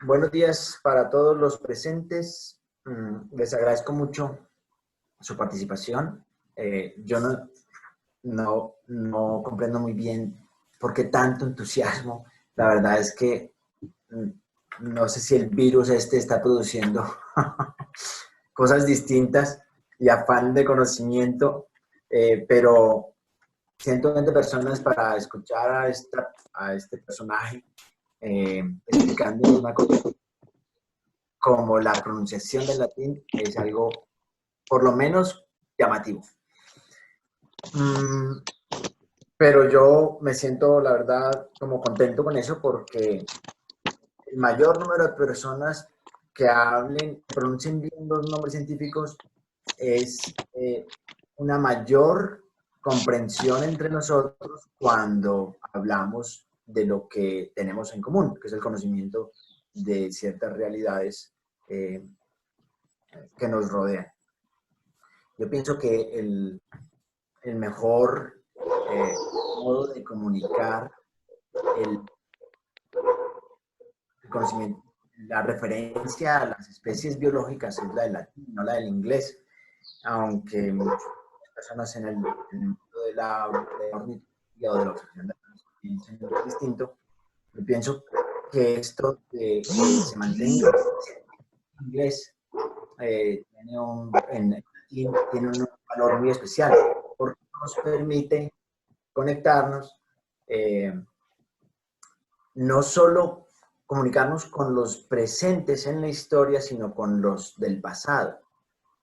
Buenos días para todos los presentes. Les agradezco mucho su participación. Yo no comprendo muy bien por qué tanto entusiasmo. La verdad es que mm, no sé si el virus este está produciendo cosas distintas y afán de conocimiento, pero 120 personas para escuchar a este personaje explicando una cosa como la pronunciación del latín es algo, por lo menos, llamativo. Pero yo me siento, la verdad, como contento con eso porque el mayor número de personas que hablen, pronuncien bien los nombres científicos es una mayor comprensión entre nosotros cuando hablamos de lo que tenemos en común, que es el conocimiento de ciertas realidades que nos rodean. Yo pienso que el mejor modo de comunicar el, el conocimiento, la referencia a las especies biológicas es la del latín, no la del inglés, aunque muchas personas en el mundo de la ornitología o de la observación de la piensan distinto. Yo pienso que esto de que se mantenga en inglés en latín tiene un valor muy especial porque nos permite conectarnos, no solo comunicarnos con los presentes en la historia, sino con los del pasado.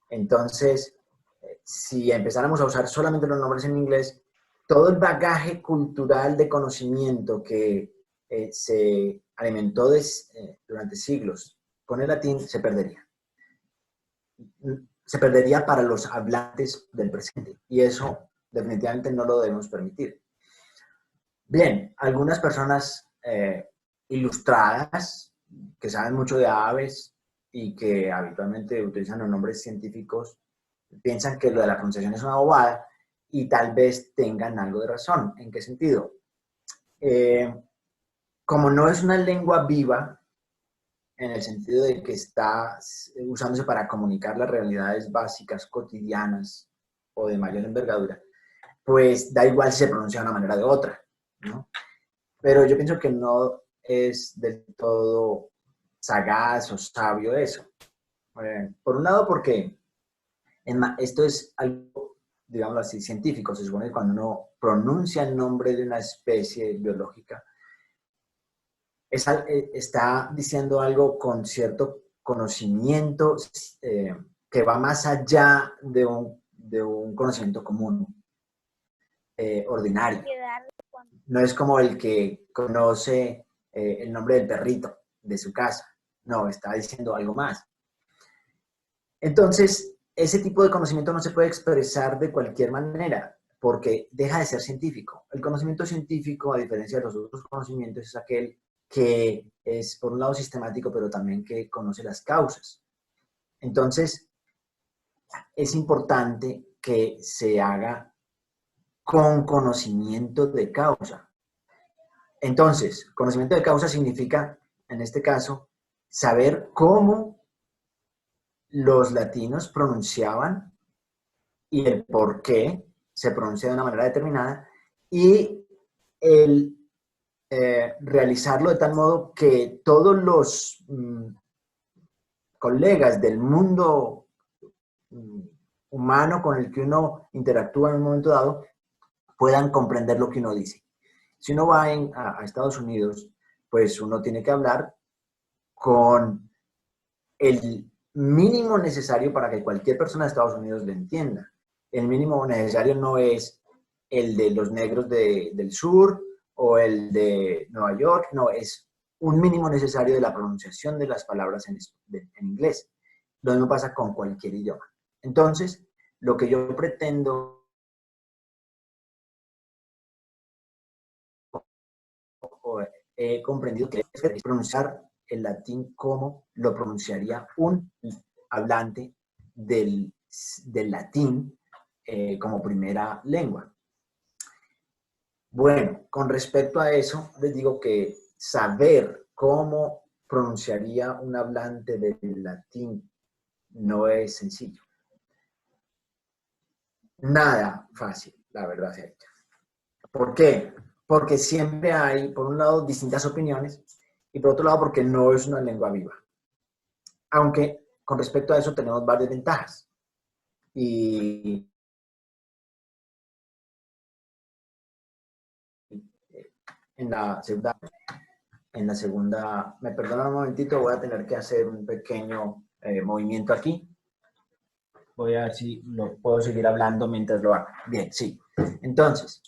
Entonces, si empezáramos a usar solamente los nombres en inglés, todo el bagaje cultural de conocimiento que se alimentó durante siglos con el latín se perdería. Se perdería para los hablantes del presente y eso definitivamente no lo debemos permitir. Bien, algunas personas ilustradas que saben mucho de aves y que habitualmente utilizan los nombres científicos piensan que lo de la pronunciación es una bobada y tal vez tengan algo de razón. ¿En qué sentido? Como no es una lengua viva, en el sentido de que está usándose para comunicar las realidades básicas, cotidianas o de mayor envergadura, pues da igual si se pronuncia de una manera o de otra, ¿no? Pero yo pienso que no es del todo sagaz o sabio eso. Por un lado, porque esto es algo, digámoslo así, científico. Se supone que cuando uno pronuncia el nombre de una especie biológica, está diciendo algo con cierto conocimiento que va más allá de un conocimiento común, ordinario. No es como el que conoce el nombre del perrito de su casa. No, está diciendo algo más. Entonces, ese tipo de conocimiento no se puede expresar de cualquier manera porque deja de ser científico. El conocimiento científico, a diferencia de los otros conocimientos, es aquel que es, por un lado, sistemático, pero también que conoce las causas. Entonces, es importante que se haga con conocimiento de causa. Entonces, conocimiento de causa significa, en este caso, saber cómo los latinos pronunciaban y el por qué se pronuncia de una manera determinada y el realizarlo de tal modo que todos los colegas del mundo humano con el que uno interactúa en un momento dado puedan comprender lo que uno dice. Si uno va a Estados Unidos, pues uno tiene que hablar con el mínimo necesario para que cualquier persona de Estados Unidos le entienda. El mínimo necesario no es el de los negros del sur o el de Nueva York, no, es un mínimo necesario de la pronunciación de las palabras en inglés. Lo mismo pasa con cualquier idioma. Entonces, lo que yo pretendo o he comprendido que es pronunciar el latín como lo pronunciaría un hablante del latín como primera lengua. Bueno, con respecto a eso, les digo que saber cómo pronunciaría un hablante del latín? No es sencillo. Nada fácil, la verdad sea dicha. ¿Por qué? Porque siempre hay, por un lado, distintas opiniones y por otro lado, porque no es una lengua viva. Aunque con respecto a eso tenemos varias ventajas. Y en la segunda, me perdonan un momentito, voy a tener que hacer un pequeño movimiento aquí. Voy a ver si lo puedo seguir hablando mientras lo hago. Bien, sí. Entonces,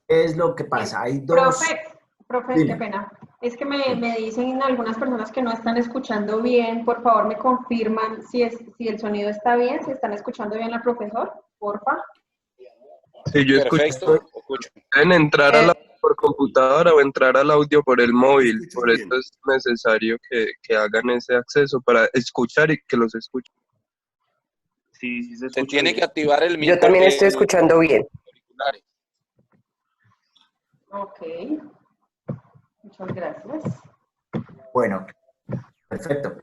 ¿qué es lo que pasa? Hay dos... Profe, qué pena. Es que me dicen algunas personas que no están escuchando bien. Por favor, me confirman si el sonido está bien, si están escuchando bien al profesor, porfa. Sí, yo escucho. Perfecto, escucho. Pueden entrar a la por computadora o entrar al audio por el móvil. Por eso es necesario que hagan ese acceso para escuchar y que los escuchen. Sí, sí se Se escucha tiene bien. que activar el Yo micrófono. también estoy escuchando bien. Ok. Muchas gracias. Bueno, perfecto.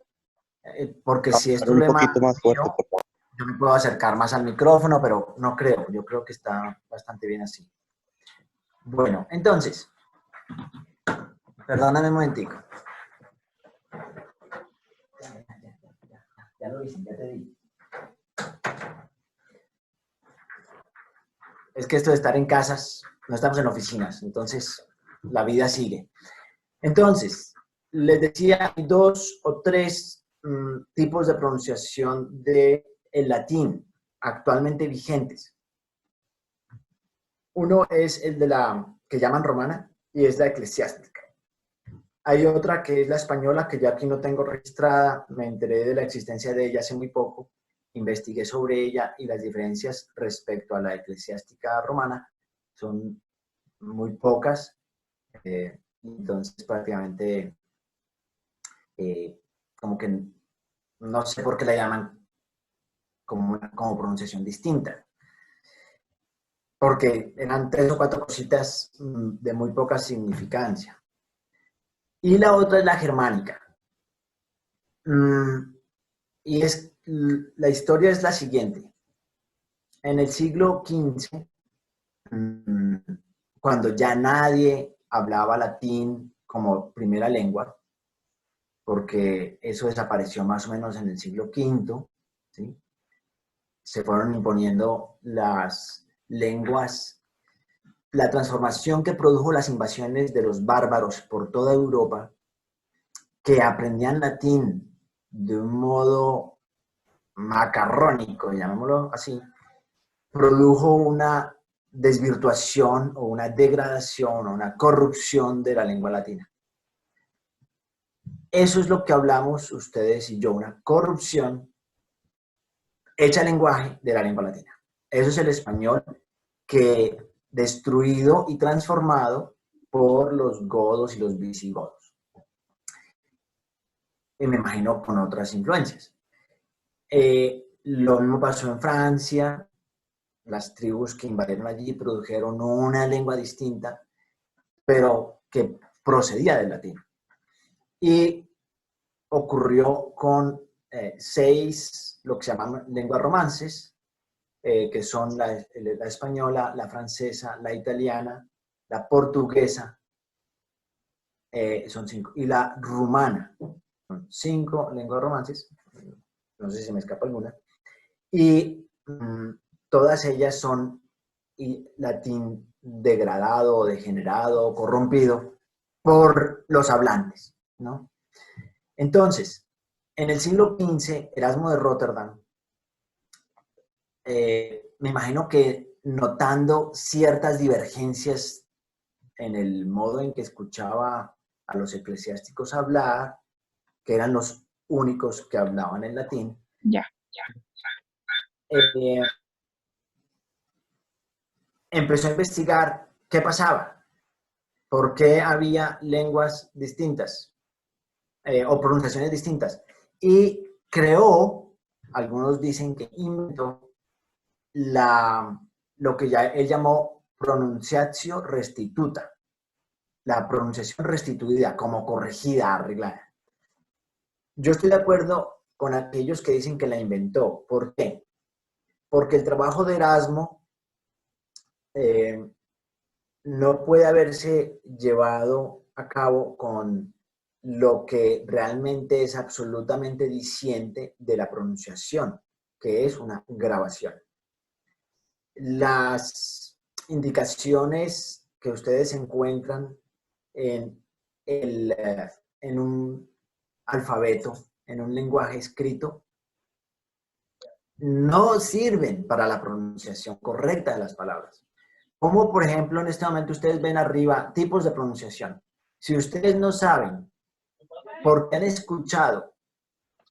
Porque si es Un problema poquito más fuerte, mío, por favor. yo me puedo acercar más al micrófono, pero no creo. Yo creo que está bastante bien así. Bueno, entonces, perdóname un momentico. Ya lo hice, ya te di. Es que esto de estar en casas, no estamos en oficinas, entonces la vida sigue. Entonces, les decía, hay dos o tres tipos de pronunciación del latín actualmente vigentes. Uno es el de la que llaman romana y es la eclesiástica. Hay otra que es la española, que ya aquí no tengo registrada, me enteré de la existencia de ella hace muy poco, investigué sobre ella y las diferencias respecto a la eclesiástica romana son muy pocas, entonces prácticamente como que no sé por qué la llaman como pronunciación distinta, porque eran 3 o 4 cositas de muy poca significancia. Y la otra es la germánica. Y la historia es la siguiente. En el siglo XV, cuando ya nadie hablaba latín como primera lengua, porque eso desapareció más o menos en el siglo V, ¿sí? Se fueron imponiendo las lenguas, la transformación que produjo las invasiones de los bárbaros por toda Europa, que aprendían latín de un modo macarrónico, llamémoslo así, produjo una desvirtuación o una degradación o una corrupción de la lengua latina. Eso es lo que hablamos ustedes y yo, una corrupción hecha lenguaje de la lengua latina. Eso es el español que destruido y transformado por los godos y los visigodos. Y me imagino con otras influencias. Lo mismo pasó en Francia. Las tribus que invadieron allí produjeron una lengua distinta, pero que procedía del latín. Y ocurrió con 6, lo que se llaman lenguas romances, que son la española, la francesa, la italiana, la portuguesa, son 5, y la rumana. Son 5 lenguas romances, no sé si me escapa alguna, y todas ellas son latín degradado, degenerado, corrompido por los hablantes, ¿no? Entonces, en el siglo XV, Erasmo de Rotterdam, me imagino que notando ciertas divergencias en el modo en que escuchaba a los eclesiásticos hablar, que eran los únicos que hablaban en latín, empezó a investigar qué pasaba, por qué había lenguas distintas o pronunciaciones distintas. Y creó, algunos dicen que inventó, lo que ya él llamó pronunciatio restituta, la pronunciación restituida, como corregida, arreglada. Yo estoy de acuerdo con aquellos que dicen que la inventó. ¿Por qué? Porque el trabajo de Erasmo no puede haberse llevado a cabo con lo que realmente es absolutamente diciente de la pronunciación, que es una grabación. Las indicaciones que ustedes encuentran en, en un alfabeto, en un lenguaje escrito, no sirven para la pronunciación correcta de las palabras. Como por ejemplo en este momento ustedes ven arriba tipos de pronunciación. Si ustedes no saben porque han escuchado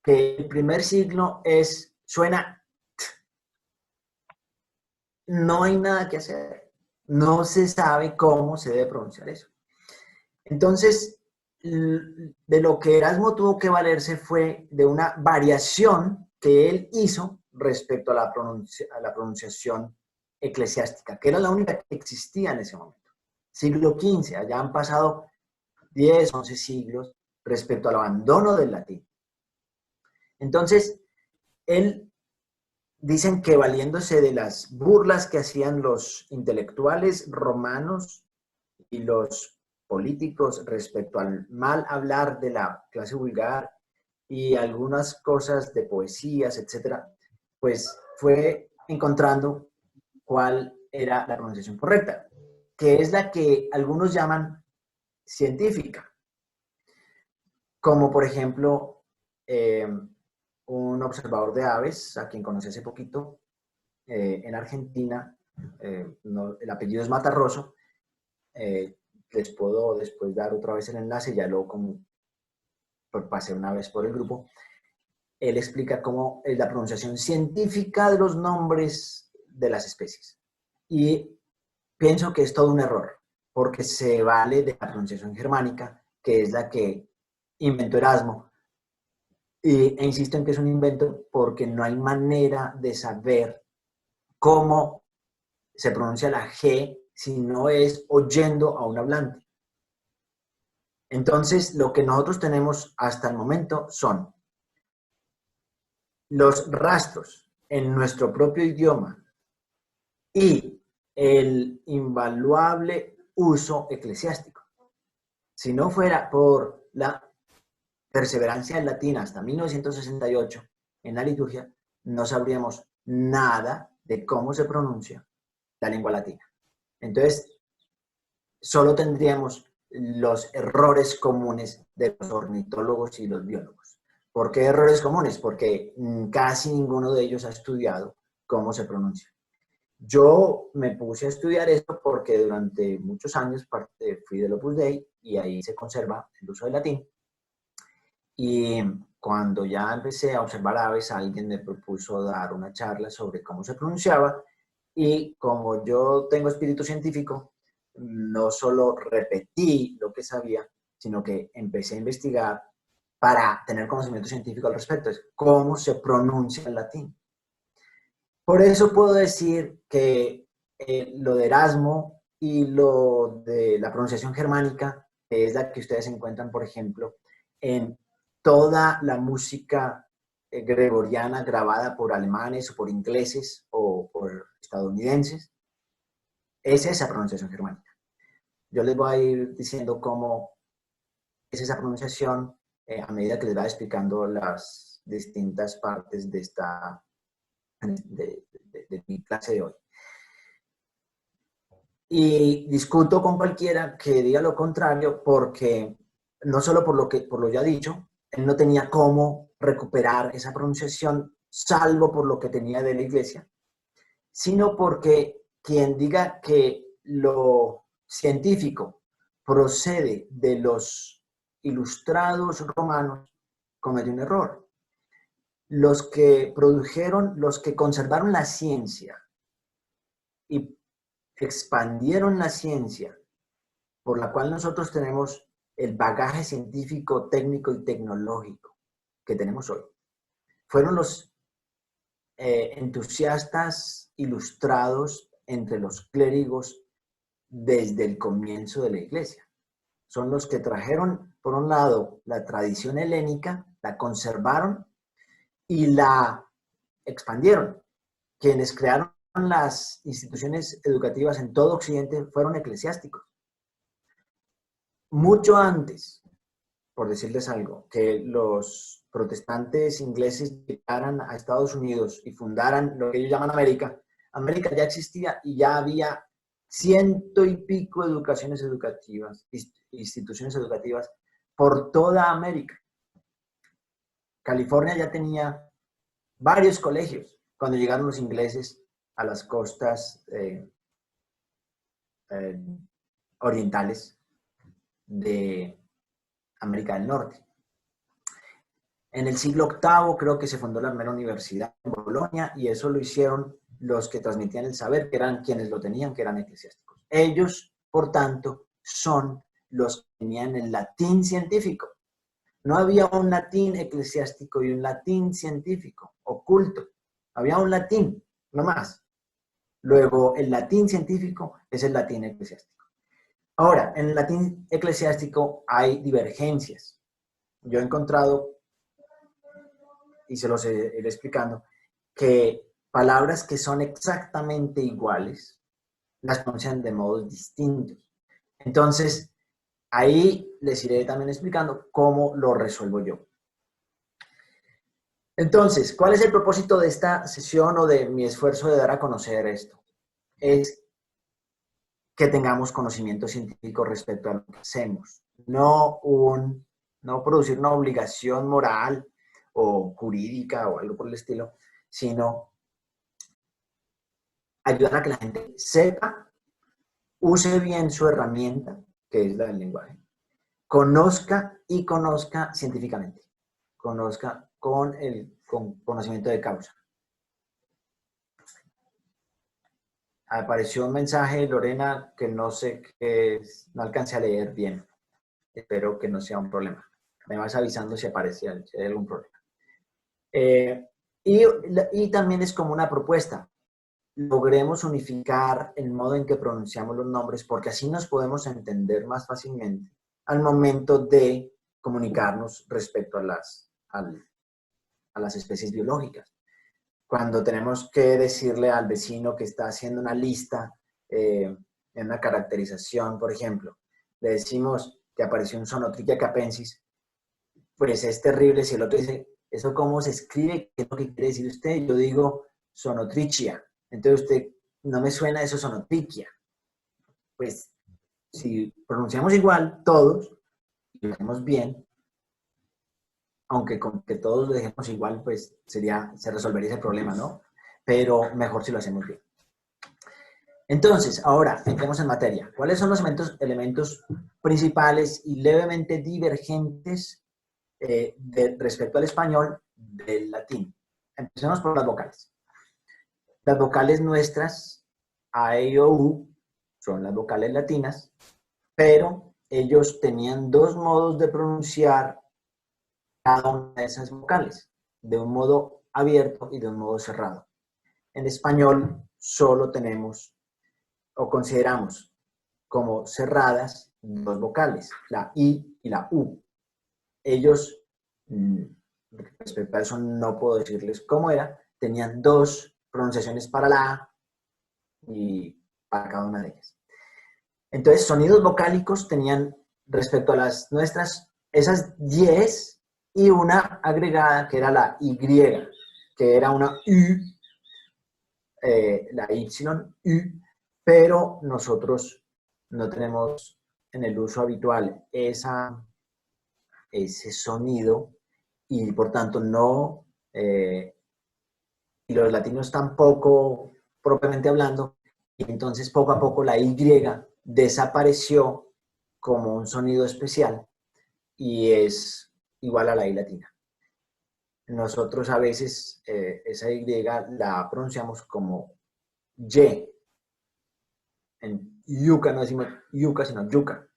que el primer signo suena, no hay nada que hacer. No se sabe cómo se debe pronunciar eso. Entonces, de lo que Erasmo tuvo que valerse fue de una variación que él hizo respecto a la pronunciación eclesiástica, que era la única que existía en ese momento. Siglo XV, allá han pasado 10, 11 siglos respecto al abandono del latín. Entonces, él dicen que valiéndose de las burlas que hacían los intelectuales romanos y los políticos respecto al mal hablar de la clase vulgar y algunas cosas de poesías, etcétera, pues fue encontrando cuál era la pronunciación correcta, que es la que algunos llaman científica, como por ejemplo un observador de aves, a quien conocí hace poquito, en Argentina, el apellido es Matarroso, les puedo después dar otra vez el enlace, ya lo como pasé una vez por el grupo. Él explica cómo es la pronunciación científica de los nombres de las especies. Y pienso que es todo un error, porque se vale de la pronunciación germánica, que es la que inventó Erasmo. E insisto en que es un invento porque no hay manera de saber cómo se pronuncia la G si no es oyendo a un hablante. Entonces, lo que nosotros tenemos hasta el momento son los rastros en nuestro propio idioma y el invaluable uso eclesiástico. Si no fuera por la perseverancia latina hasta 1968 en la liturgia, no sabríamos nada de cómo se pronuncia la lengua latina. Entonces, solo tendríamos los errores comunes de los ornitólogos y los biólogos. ¿Por qué errores comunes? Porque casi ninguno de ellos ha estudiado cómo se pronuncia. Yo me puse a estudiar esto porque durante muchos años fui del Opus Dei y ahí se conserva el uso del latín. Y cuando ya empecé a observar aves, alguien me propuso dar una charla sobre cómo se pronunciaba y como yo tengo espíritu científico, no solo repetí lo que sabía, sino que empecé a investigar para tener conocimiento científico al respecto, es cómo se pronuncia el latín. Por eso puedo decir que lo de Erasmo y lo de la pronunciación germánica, que es la que ustedes encuentran, por ejemplo, en toda la música gregoriana grabada por alemanes o por ingleses o por estadounidenses, es esa pronunciación germánica. Yo les voy a ir diciendo cómo es esa pronunciación a medida que les va explicando las distintas partes de mi clase de hoy. Y discuto con cualquiera que diga lo contrario porque no solo por lo ya dicho, él no tenía cómo recuperar esa pronunciación salvo por lo que tenía de la iglesia, sino porque quien diga que lo científico procede de los ilustrados romanos cometió un error. Los que conservaron la ciencia y expandieron la ciencia, por la cual nosotros tenemos el bagaje científico, técnico y tecnológico que tenemos hoy, fueron los entusiastas ilustrados entre los clérigos desde el comienzo de la iglesia. Son los que trajeron, por un lado, la tradición helénica la conservaron y la expandieron. Quienes crearon las instituciones educativas en todo Occidente fueron eclesiásticos. Mucho antes, por decirles algo, que los protestantes ingleses llegaran a Estados Unidos y fundaran lo que ellos llaman América, América ya existía y ya había 100 y pico educaciones educativas, instituciones educativas por toda América. California ya tenía varios colegios cuando llegaron los ingleses a las costas orientales de América del Norte. En el siglo VIII creo que se fundó la primera universidad en Bolonia y eso lo hicieron los que transmitían el saber, que eran quienes lo tenían, que eran eclesiásticos. Ellos, por tanto, son los que tenían el latín científico. No había un latín eclesiástico y un latín científico, oculto. Había un latín, no más. Luego, el latín científico es el latín eclesiástico. Ahora, en el latín eclesiástico hay divergencias. Yo he encontrado, y se los iré explicando, que palabras que son exactamente iguales las pronuncian de modos distintos. Entonces, ahí les iré también explicando cómo lo resuelvo yo. Entonces, ¿cuál es el propósito de esta sesión o de mi esfuerzo de dar a conocer esto? Es que tengamos conocimiento científico respecto a lo que hacemos, no producir una obligación moral o jurídica o algo por el estilo, sino ayudar a que la gente sepa, use bien su herramienta, que es la del lenguaje, conozca científicamente, conozca con conocimiento de causa. Apareció un mensaje, Lorena, que no sé qué es, no alcancé a leer bien. Espero que no sea un problema. Me vas avisando si aparece, si hay algún problema. Y también es como una propuesta. Logremos unificar el modo en que pronunciamos los nombres porque así nos podemos entender más fácilmente al momento de comunicarnos respecto a las especies biológicas. Cuando tenemos que decirle al vecino que está haciendo una lista en una caracterización, por ejemplo, le decimos que apareció un Sonotrichia capensis, pues es terrible si el otro dice, ¿eso cómo se escribe? ¿Qué es lo que quiere decir usted? Yo digo Sonotrichia. Entonces usted, no me suena eso Sonotrichia. Pues si pronunciamos igual todos, y lo hacemos bien, aunque con que todos lo dejemos igual, pues se resolvería ese problema, ¿no? Pero mejor si lo hacemos bien. Entonces, ahora, entremos en materia. ¿Cuáles son los elementos principales y levemente divergentes respecto al español del latín? Empecemos por las vocales. Las vocales nuestras, A, E, I, O, U, son las vocales latinas, pero ellos tenían dos modos de pronunciar cada una de esas vocales, de un modo abierto y de un modo cerrado. En español solo tenemos o consideramos como cerradas dos vocales, la I y la U. Ellos, respecto a eso no puedo decirles cómo era, tenían dos pronunciaciones para la A y para cada una de ellas. Entonces, sonidos vocálicos tenían respecto a las nuestras, esas 10 y una agregada que era la Y, que era una U, la Y, U, pero nosotros no tenemos en el uso habitual ese sonido y por tanto no, y los latinos tampoco propiamente hablando, y entonces poco a poco la Y desapareció como un sonido especial y es igual a la I latina. Nosotros a veces esa Y la pronunciamos como Y. En yuca no decimos yuca, sino yuca.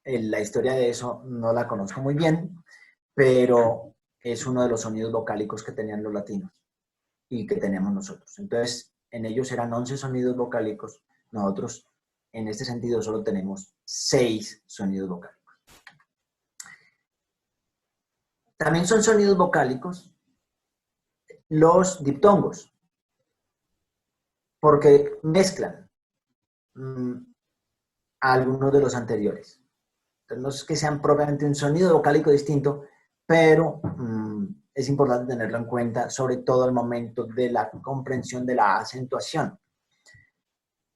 La historia de eso no la conozco muy bien, pero es uno de los sonidos vocálicos que tenían los latinos y que tenemos nosotros. Entonces, en ellos eran 11 sonidos vocálicos. Nosotros, en este sentido, solo tenemos 6 sonidos vocálicos. También son sonidos vocálicos los diptongos, porque mezclan a algunos de los anteriores. Entonces, no es que sean propiamente un sonido vocálico distinto, pero es importante tenerlo en cuenta, sobre todo al momento de la comprensión de la acentuación.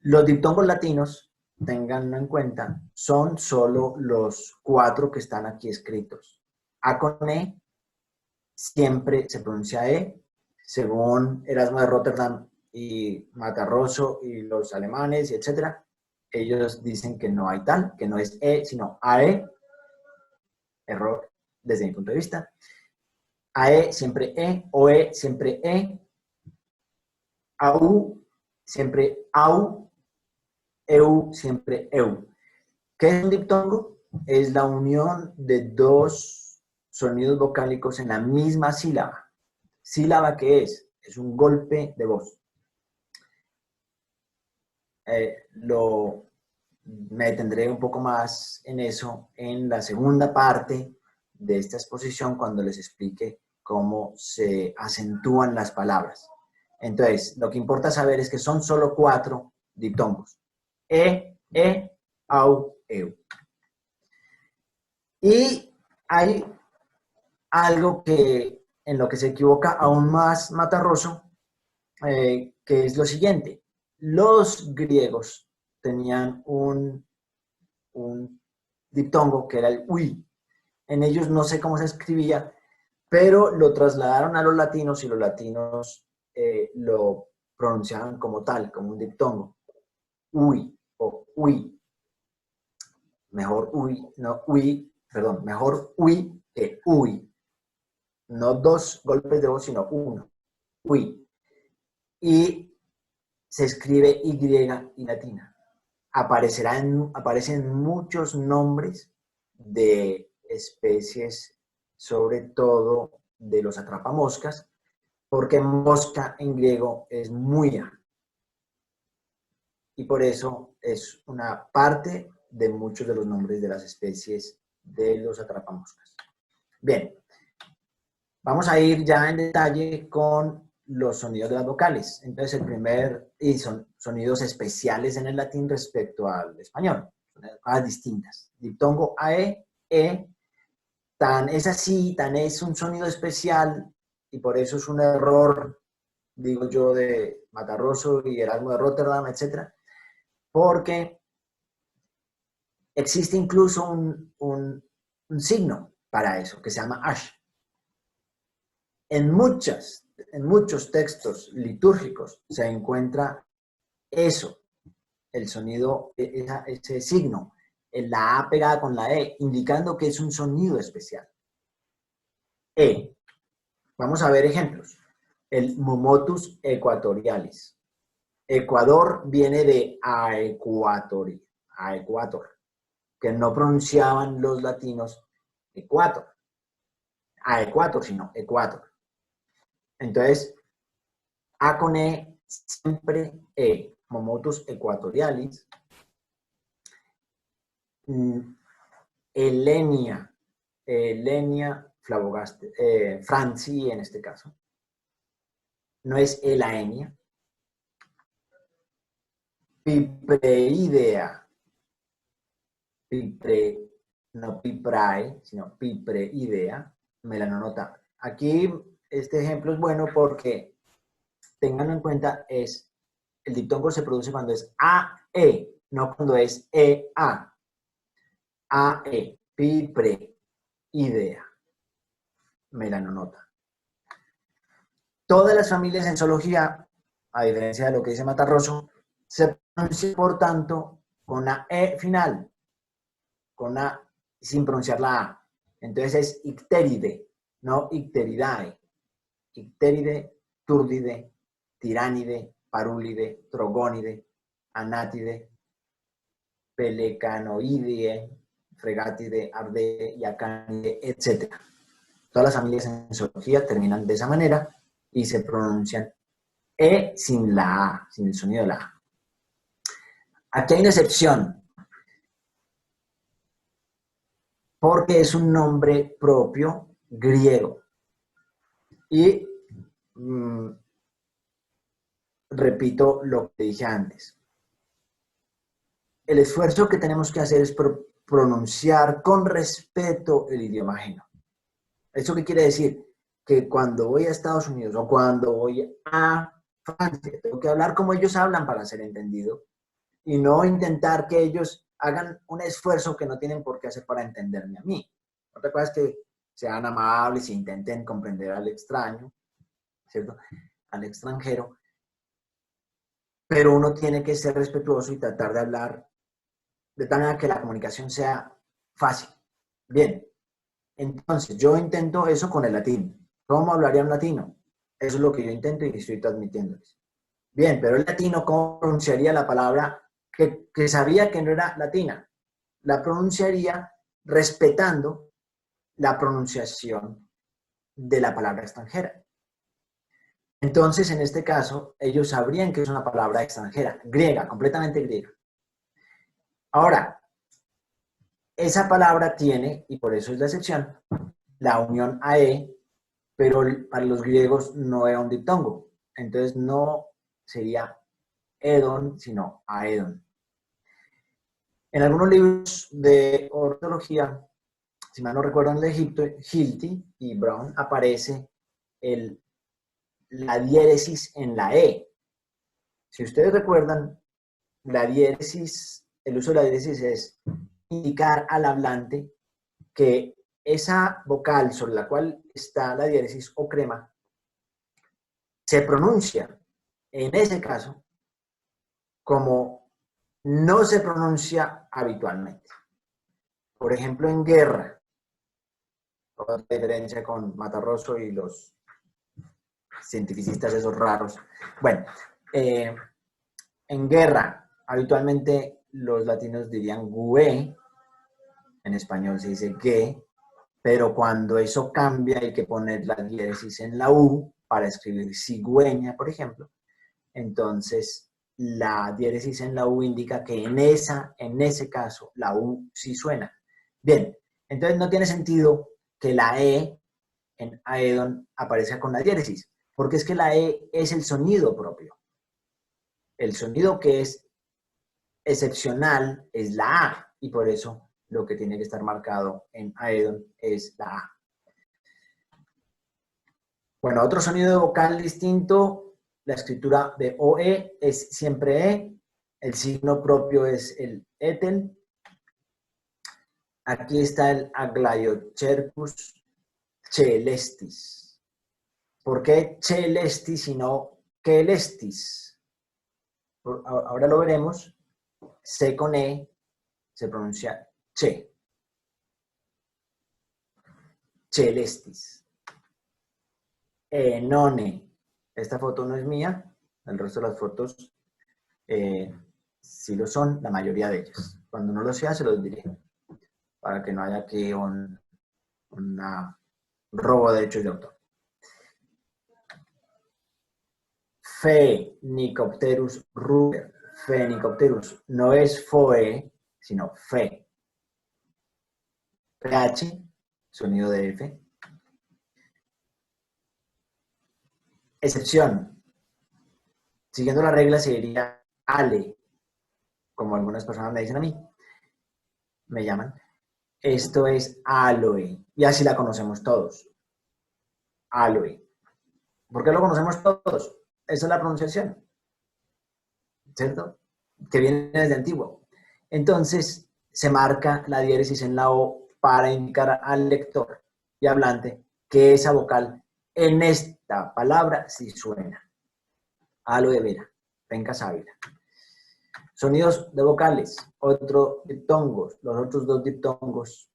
Los diptongos latinos, tenganlo en cuenta, son solo los 4 que están aquí escritos. A con E siempre se pronuncia E, según Erasmo de Rotterdam y Matarroso y los alemanes, etc. Ellos dicen que no hay tal, que no es E, sino AE. Error desde mi punto de vista. AE siempre E, OE siempre E, AU siempre AU, EU siempre EU. ¿Qué es un diptongo? Es la unión de 2 sonidos vocálicos en la misma sílaba. ¿Sílaba qué es? Es un golpe de voz. Me detendré un poco más en eso en la segunda parte de esta exposición cuando les explique cómo se acentúan las palabras. Entonces, lo que importa saber es que son solo 4 diptongos. Au, eu. Y hay algo en lo que se equivoca aún más Matarroso, que es lo siguiente. Los griegos tenían un diptongo que era el ui. En ellos no sé cómo se escribía, pero lo trasladaron a los latinos y los latinos lo pronunciaban como tal, como un diptongo. Ui o ui. Mejor ui, no ui, perdón, mejor ui que ui. No 2 golpes de voz, sino 1. Ui. Y se escribe Y y latina. Aparecen muchos nombres de especies, sobre todo de los atrapamoscas, porque mosca en griego es muia. Y por eso es una parte de muchos de los nombres de las especies de los atrapamoscas. Bien, vamos a ir ya en detalle con los sonidos de las vocales. Entonces, y son sonidos especiales en el latín respecto al español, son cosas distintas. Diptongo AE, E, tan es así, tan es un sonido especial, y por eso es un error, digo yo, de Matarroso y Erasmo de Rotterdam, etc. Porque existe incluso un signo para eso, que se llama ash. En muchos textos litúrgicos se encuentra eso, el sonido, ese signo, la A pegada con la E, indicando que es un sonido especial. E. Vamos a ver ejemplos. El momotus equatorialis. Ecuador viene de aequator, que no pronunciaban los latinos ecuator, sino ecuator. Entonces, A con E, siempre E. Momotus equatorialis. Elenia flavogaster, Franci en este caso. No es Elaenia. Pipreidea. No piprae, sino pipreidea. Melanonota. Aquí este ejemplo es bueno porque, tengan en cuenta, el diptongo se produce cuando es AE, no cuando es EA. AE, pipreidea. Melanonota. Todas las familias en zoología, a diferencia de lo que dice Matarroso, se pronuncian, por tanto, con la E final, sin pronunciar la A. Entonces es icteride, no icteridae. Icteride, turdide, tiránide, parúlide, trogónide, anátide, pelecanoidie, fregatide, ardee, yacánide, etc. Todas las familias en zoología terminan de esa manera y se pronuncian E sin la A, sin el sonido de la A. Aquí hay una excepción, porque es un nombre propio griego. Y repito lo que dije antes. El esfuerzo que tenemos que hacer es pronunciar con respeto el idioma ajeno. ¿Eso qué quiere decir? Que cuando voy a Estados Unidos o cuando voy a Francia, tengo que hablar como ellos hablan para ser entendido y no intentar que ellos hagan un esfuerzo que no tienen por qué hacer para entenderme a mí. Otra cosa es que sean amables e intenten comprender al extraño, ¿cierto? Al extranjero. Pero uno tiene que ser respetuoso y tratar de hablar de tal manera que la comunicación sea fácil. Bien, entonces yo intento eso con el latín. ¿Cómo hablaría un latino? Eso es lo que yo intento y estoy transmitiéndoles. Bien, pero el latino, ¿cómo pronunciaría la palabra que sabía que no era latina? La pronunciaría respetando la pronunciación de la palabra extranjera. Entonces, en este caso, ellos sabrían que es una palabra extranjera, griega, completamente griega. Ahora, esa palabra tiene, y por eso es la excepción, la unión AE, pero para los griegos no era un diptongo. Entonces no sería Edon, sino Aedon. En algunos libros de ortología, si mal no recuerdo, en el Egipto, Hilty y Brown, aparece la diéresis en la E. Si ustedes recuerdan, la diéresis, el uso de la diéresis es indicar al hablante que esa vocal sobre la cual está la diéresis o crema se pronuncia, en ese caso, como no se pronuncia habitualmente. Por ejemplo, en guerra, otra diferencia con Matarroso y los cientificistas esos raros. Bueno, en guerra, habitualmente los latinos dirían gue, en español se dice gue, pero cuando eso cambia hay que poner la diéresis en la U para escribir cigüeña, por ejemplo. Entonces, la diéresis en la U indica que en ese caso la U sí suena. Bien, entonces no tiene sentido que la E en Aedon aparezca con la diéresis, porque es que la E es el sonido propio. El sonido que es excepcional es la A, y por eso lo que tiene que estar marcado en Aedon es la A. Bueno, otro sonido vocal distinto, la escritura de OE es siempre E, el signo propio es el étel. Aquí está el Agliocercus celestis. ¿Por qué celestis y no quelestis? Ahora lo veremos. C con E se pronuncia che. Celestis. None. Esta foto no es mía, el resto de las fotos sí lo son, la mayoría de ellas. Cuando no lo sea, se los diré, para que no haya aquí un robo de derechos de autor. Phenicopterus ruber. Phenicopterus no es foe, sino fe. PH, sonido de F. Excepción. Siguiendo la regla se diría ale, como algunas personas me dicen a mí, me llaman. Esto es aloe, y así la conocemos todos. Aloe. ¿Por qué lo conocemos todos? Esa es la pronunciación, ¿cierto? Que viene desde antiguo. Entonces, se marca la diéresis en la O para indicar al lector y hablante que esa vocal en esta palabra sí suena. Aloe vera, penca sábila. Sonidos de vocales, otro diptongos, los otros dos diptongos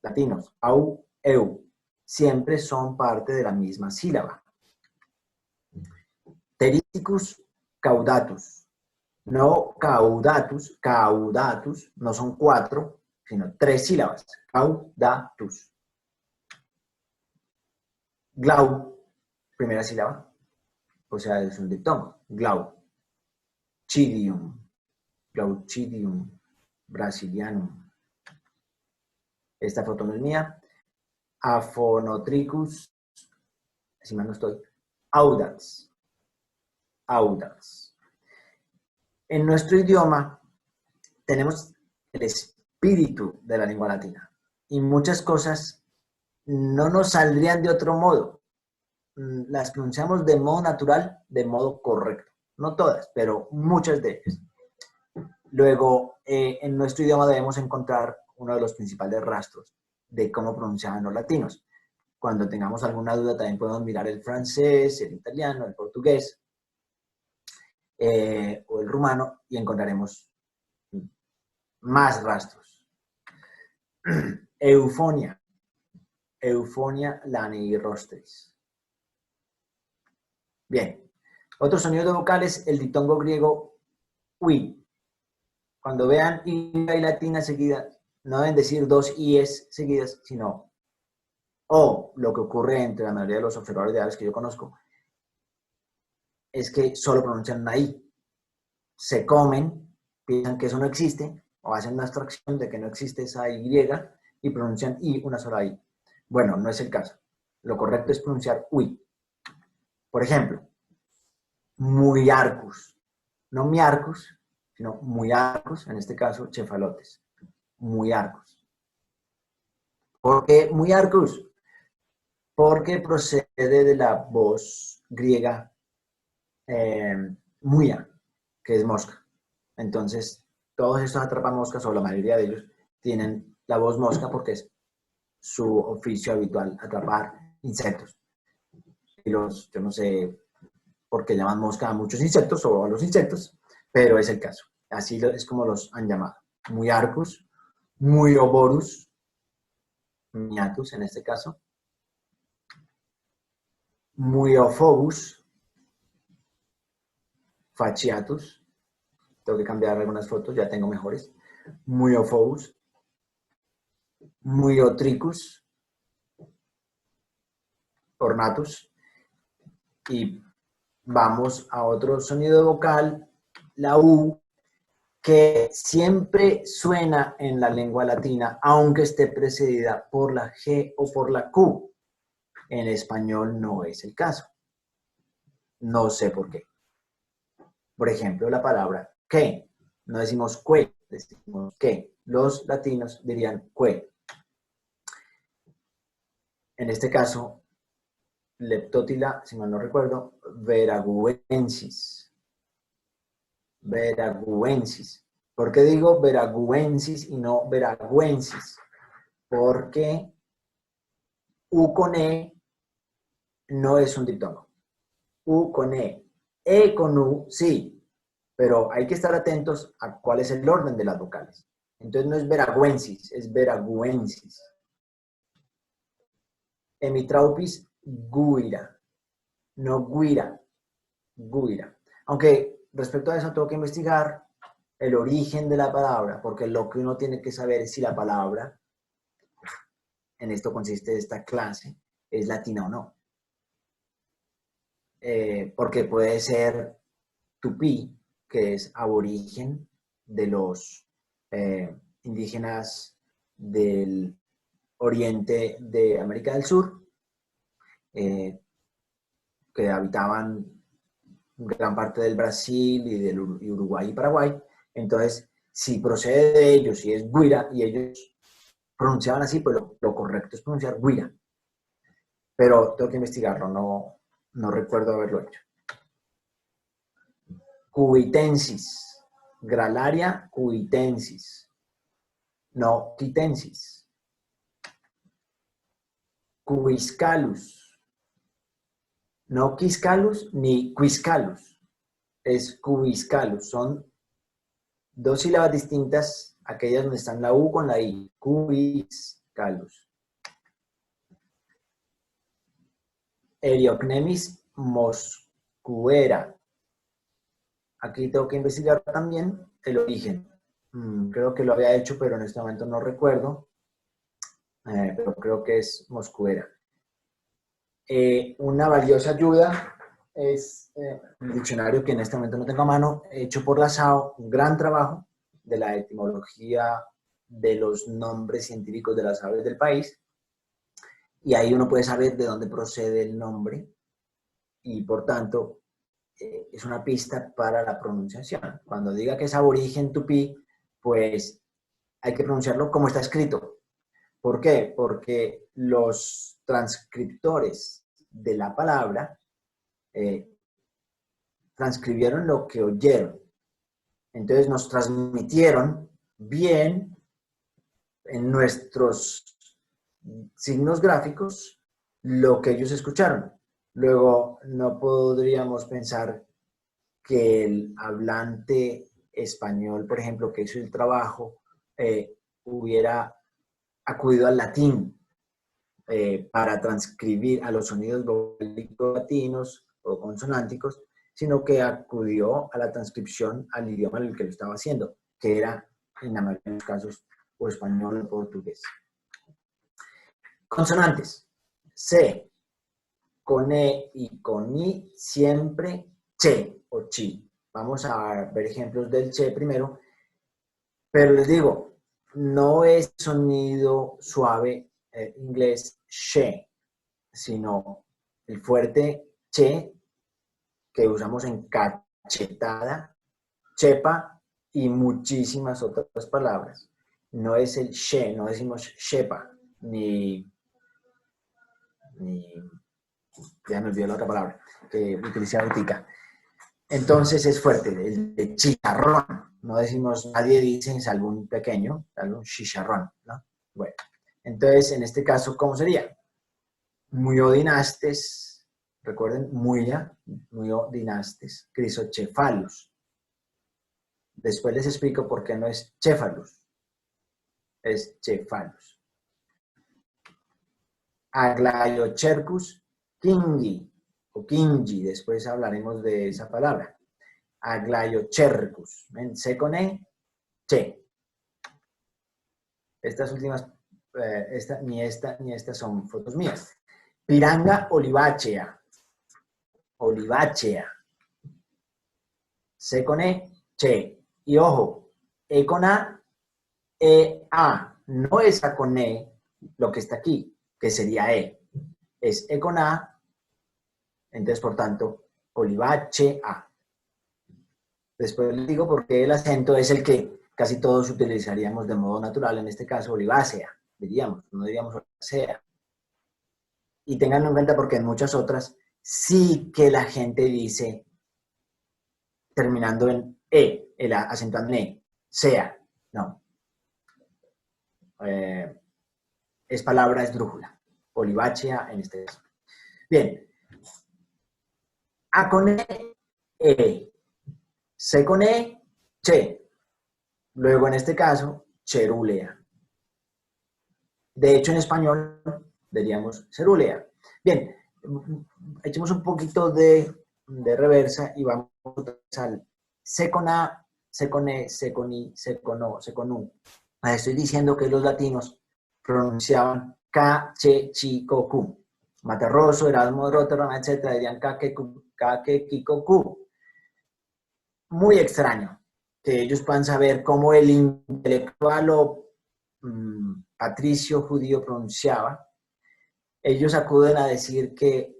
latinos, au, eu, siempre son parte de la misma sílaba. Pteristicus caudatus, no caudatus, caudatus, no son 4, sino 3 sílabas, caudatus. Glau, primera sílaba, o sea, es un diptongo, glau. Chidium, Glaucidium brasilianum. Esta foto no es mía. Aphonotricus, si mal no estoy, audans. Audans. En nuestro idioma tenemos el espíritu de la lengua latina y muchas cosas no nos saldrían de otro modo. Las pronunciamos de modo natural, de modo correcto. No todas, pero muchas de ellas. Luego, en nuestro idioma debemos encontrar uno de los principales rastros de cómo pronunciaban los latinos. Cuando tengamos alguna duda también podemos mirar el francés, el italiano, el portugués o el rumano y encontraremos más rastros. Eufonia. Eufonia lanirostris. Bien. Otro sonido de vocales, el diptongo griego ui. Cuando vean I y latina seguidas, no deben decir dos IES seguidas, sino o lo que ocurre entre la mayoría de los observadores de aves que yo conozco, es que solo pronuncian una I. Se comen, piensan que eso no existe, o hacen una abstracción de que no existe esa Y y pronuncian I, una sola I. Bueno, no es el caso. Lo correcto es pronunciar UI. Por ejemplo, muyarcus. No miarcus, sino muyarcus, en este caso, cefalotes. Muyarcus. ¿Por qué muyarcus? Porque procede de la voz griega muya, que es mosca. Entonces, todos estos atrapamoscas, o la mayoría de ellos, tienen la voz mosca porque es su oficio habitual, atrapar insectos. Y yo no sé por qué llaman mosca a muchos insectos o a los insectos, pero es el caso. Así es como los han llamado. Muyarcus, muyoborus, miatus en este caso, muyophobus, fasciatus. Tengo que cambiar algunas fotos, ya tengo mejores. Muyophobus, muyotricus, ornatus. Y vamos a otro sonido vocal, la U, que siempre suena en la lengua latina, aunque esté precedida por la G o por la Q. En español no es el caso. No sé por qué. Por ejemplo, la palabra que. No decimos cue, decimos que. Los latinos dirían cue. En este caso, Leptotila, si mal no recuerdo, veraguensis. Veraguensis. ¿Por qué digo veraguensis y no veraguensis? Porque U con E no es un diptongo. U con E. E con U, sí. Pero hay que estar atentos a cuál es el orden de las vocales. Entonces no es veraguensis, es veraguensis. Hemitraupis, guira. No guira, guira. Aunque respecto a eso tengo que investigar el origen de la palabra, porque lo que uno tiene que saber es si la palabra, en esto consiste esta clase, es latina o no. Porque puede ser tupí, que es aborigen de los indígenas del oriente de América del Sur, que habitaban gran parte del Brasil y del Uruguay y Paraguay. Entonces, si procede de ellos, si es guira, y ellos pronunciaban así, pues lo correcto es pronunciar guira. Pero tengo que investigarlo, no recuerdo haberlo hecho. Cubitensis, Gralaria cubitensis, no quitensis. Cubiscalus, no quiscalus ni quiscalus, es cubiscalus. Son dos sílabas distintas, aquellas donde están la U con la I. Cubiscalus. Eriocnemis moscuera. Aquí tengo que investigar también el origen. Creo que lo había hecho, pero en este momento no recuerdo. Pero creo que es moscuera. Una valiosa ayuda es el diccionario que en este momento no tengo a mano, hecho por la SAO, un gran trabajo de la etimología de los nombres científicos de las aves del país. y ahí uno puede saber de dónde procede el nombre y por tanto es una pista para la pronunciación. Cuando diga que es aborigen tupí, pues hay que pronunciarlo como está escrito. ¿Por qué? Porque los transcriptores de la palabra transcribieron lo que oyeron. Entonces nos transmitieron bien en nuestros signos gráficos lo que ellos escucharon. Luego no podríamos pensar que el hablante español, por ejemplo, que hizo el trabajo, hubiera acudido al latín para transcribir a los sonidos vocálicos latinos o consonánticos, sino que acudió a la transcripción al idioma en el que lo estaba haciendo, que era en la mayoría de los casos o español o portugués. Consonantes. C, con E y con I, siempre che o chi. Vamos a ver ejemplos del che primero, pero les digo, no es sonido suave inglés she, sino el fuerte che que usamos en cachetada, chepa y muchísimas otras palabras. No es el she, no decimos shepa, ni ya me olvidé la otra palabra que utilicé ahorita. Entonces es fuerte, el de chicharrón. No decimos, nadie dice, salvo un pequeño, salvo un chicharrón, ¿no? Bueno, entonces en este caso, ¿cómo sería? Muiodinastes, recuerden, muiodinastes, crisocephalus. Después les explico por qué no es cephalus, es cephalus. Aglaiocercus kingi, o kingi, después hablaremos de esa palabra. Aglaiocercus, C con E, che. Estas últimas, ni esta son fotos mías. Piranga olivacea, olivacea. C con E, che. Y ojo, E con A, E-A. No es A con E lo que está aquí, que sería E. Es E con A, entonces por tanto, olivacea. Después les digo por qué el acento es el que casi todos utilizaríamos de modo natural, en este caso olivácea, diríamos, no diríamos olivacea. Y tenganlo en cuenta porque en muchas otras sí que la gente dice, terminando en E, acentuando en E, sea, no. Es palabra esdrújula, olivácea en este caso. Bien. A con E, C con E, che. Luego en este caso, cherúlea. De hecho en español diríamos cerúlea. Bien, echemos un poquito de reversa y vamos al C con A, C con E, C con I, C con O, C con U. Estoy diciendo que los latinos pronunciaban K, che, chi, co, cu. Materroso, Erasmo de Rotterdam, etc. dirían K, que, ki, co, cu. Muy extraño que ellos puedan saber cómo el intelectual o patricio judío pronunciaba. Ellos acuden a decir que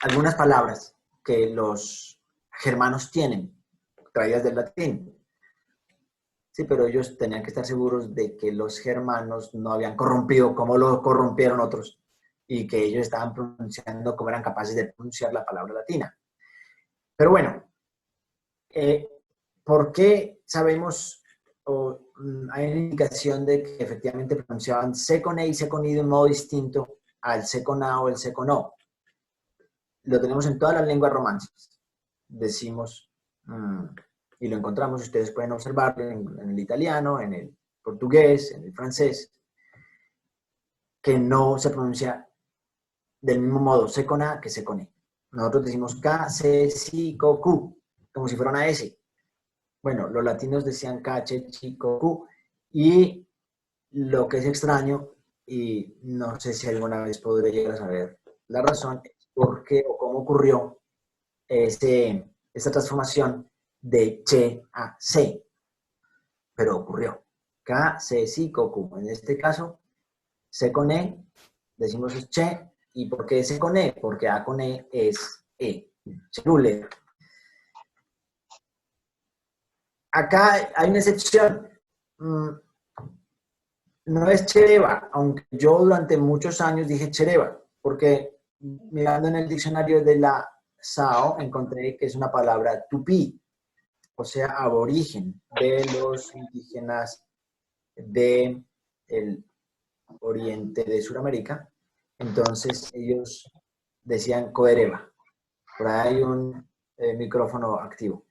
algunas palabras que los germanos tienen, traídas del latín. Sí, pero ellos tenían que estar seguros de que los germanos no habían corrompido como lo corrompieron otros y que ellos estaban pronunciando como eran capaces de pronunciar la palabra latina. Pero bueno, ¿por qué sabemos o hay una indicación de que efectivamente pronunciaban C con E y C con I de un modo distinto al C con A o el C con O? Lo tenemos en todas las lenguas romances. Decimos, y lo encontramos, ustedes pueden observarlo en el italiano, en el portugués, en el francés, que no se pronuncia del mismo modo C con A que C con E. Nosotros decimos K, C, Si, Co, Q, como si fuera una S. Bueno, los latinos decían K, Che, Chi, Co, Q, y lo que es extraño, y no sé si alguna vez podré llegar a saber la razón, es por qué o cómo ocurrió esta transformación de Che a C, pero ocurrió. K, C, Si, Co, Q. En este caso, C con E, decimos es che. ¿Y por qué C con E? Porque A con E es E. Cherule. Acá hay una excepción. No es chereba, aunque yo durante muchos años dije chereba, porque mirando en el diccionario de la SAO encontré que es una palabra tupí, o sea, aborigen de los indígenas del oriente de Sudamérica. Entonces ellos decían coereba. Por ahí hay un micrófono activo.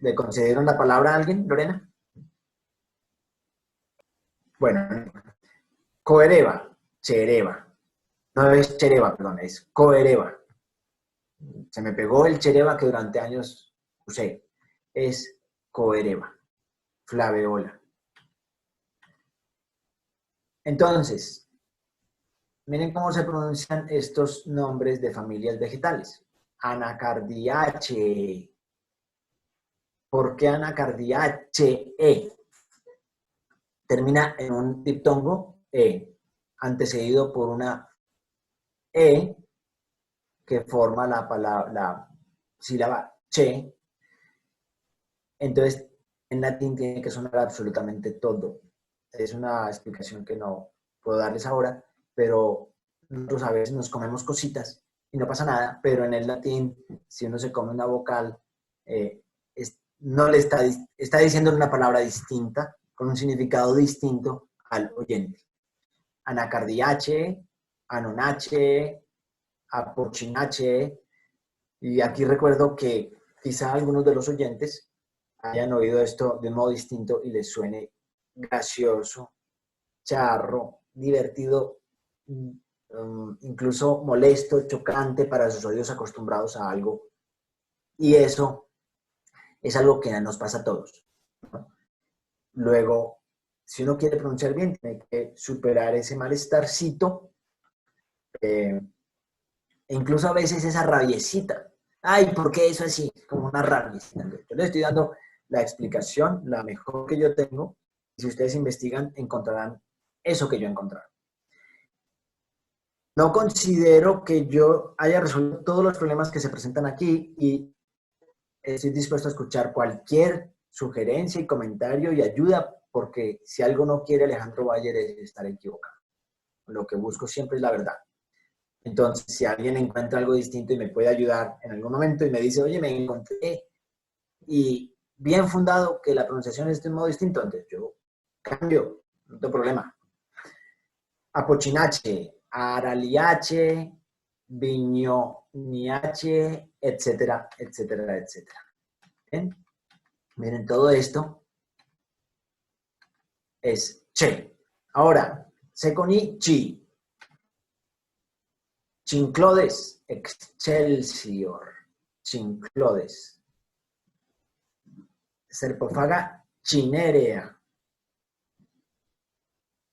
¿Le concedieron la palabra a alguien, Lorena? Bueno, coereba, chereba. No es chereba, perdón, es coereba. Se me pegó el chereba que durante años usé. Es coereba, flaveola. Entonces, miren cómo se pronuncian estos nombres de familias vegetales. Anacardiaceae. ¿Por qué Anacardiaceae? Termina en un diptongo E, antecedido por una E que forma la sílaba che. Entonces, en latín tiene que sonar absolutamente todo. Es una explicación que no puedo darles ahora, pero nosotros a veces nos comemos cositas y no pasa nada, pero en el latín, si uno se come una vocal, no le está diciendo una palabra distinta, con un significado distinto al oyente. Anacardiaceae, anonaceae, apochinaceae, y aquí recuerdo que quizá algunos de los oyentes hayan oído esto de un modo distinto y les suene gracioso, charro, divertido, incluso molesto, chocante para sus oídos acostumbrados a algo. Y eso es algo que nos pasa a todos, ¿no? Luego, si uno quiere pronunciar bien, tiene que superar ese malestarcito, e incluso a veces esa rabiecita. Ay, ¿por qué eso así? Como una rabiecita. Yo les estoy dando la explicación, la mejor que yo tengo. Si ustedes investigan, encontrarán eso que yo he encontrado. No considero que yo haya resuelto todos los problemas que se presentan aquí y estoy dispuesto a escuchar cualquier sugerencia y comentario y ayuda, porque si algo no quiere Alejandro Bayer es estar equivocado. Lo que busco siempre es la verdad. Entonces, si alguien encuentra algo distinto y me puede ayudar en algún momento y me dice, oye, me encontré y bien fundado que la pronunciación es de un modo distinto, entonces yo cambio, no tengo problema. Apochinache, araliache, viñoniache, etcétera, etcétera, etcétera. ¿Bien? Miren, todo esto es che. Ahora, se con i, chi. Chinclodes, excelsior. Chinclodes. Serpófaga, chinerea.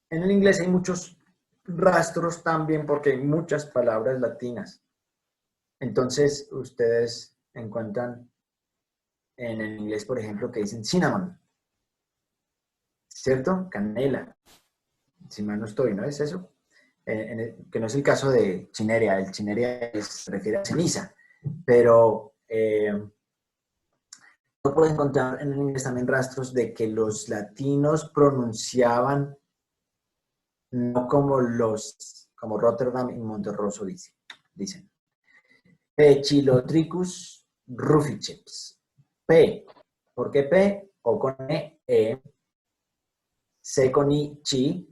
En el inglés hay muchos rastros también porque hay muchas palabras latinas. Entonces, ustedes encuentran en el inglés, por ejemplo, que dicen cinnamon. ¿Cierto? Canela. Si mal no estoy, ¿no es eso? Que no es el caso de chinerea. El chinerea se refiere a ceniza. Pero uno puede encontrar en el inglés también rastros de que los latinos pronunciaban no como como Rotterdam y Monterroso dicen. Pechilotricus ruficeps. P. ¿Por qué P? O con E, E. C con I, chi.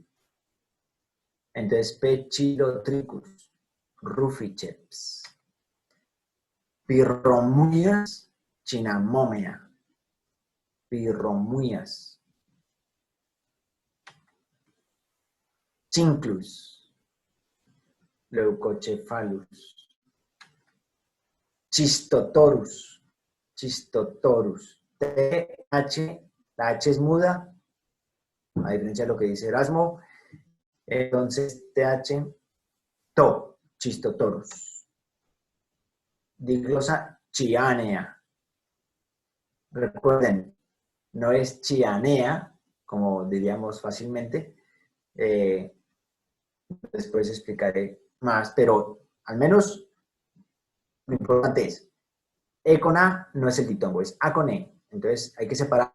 Entonces, Pechilotricus ruficeps. Pirromuias chinamomea. Pirromuias. Chinclus. Leucocephalus. Chistotorus. Chistotorus. TH, la H es muda, a diferencia de lo que dice Erasmo. Entonces, TH, to, chistotorus. Diglosa, chianea. Recuerden, no es chianea, como diríamos fácilmente, Después explicaré más, pero al menos lo importante es, E con A no es el diptongo, es A con E. Entonces hay que separar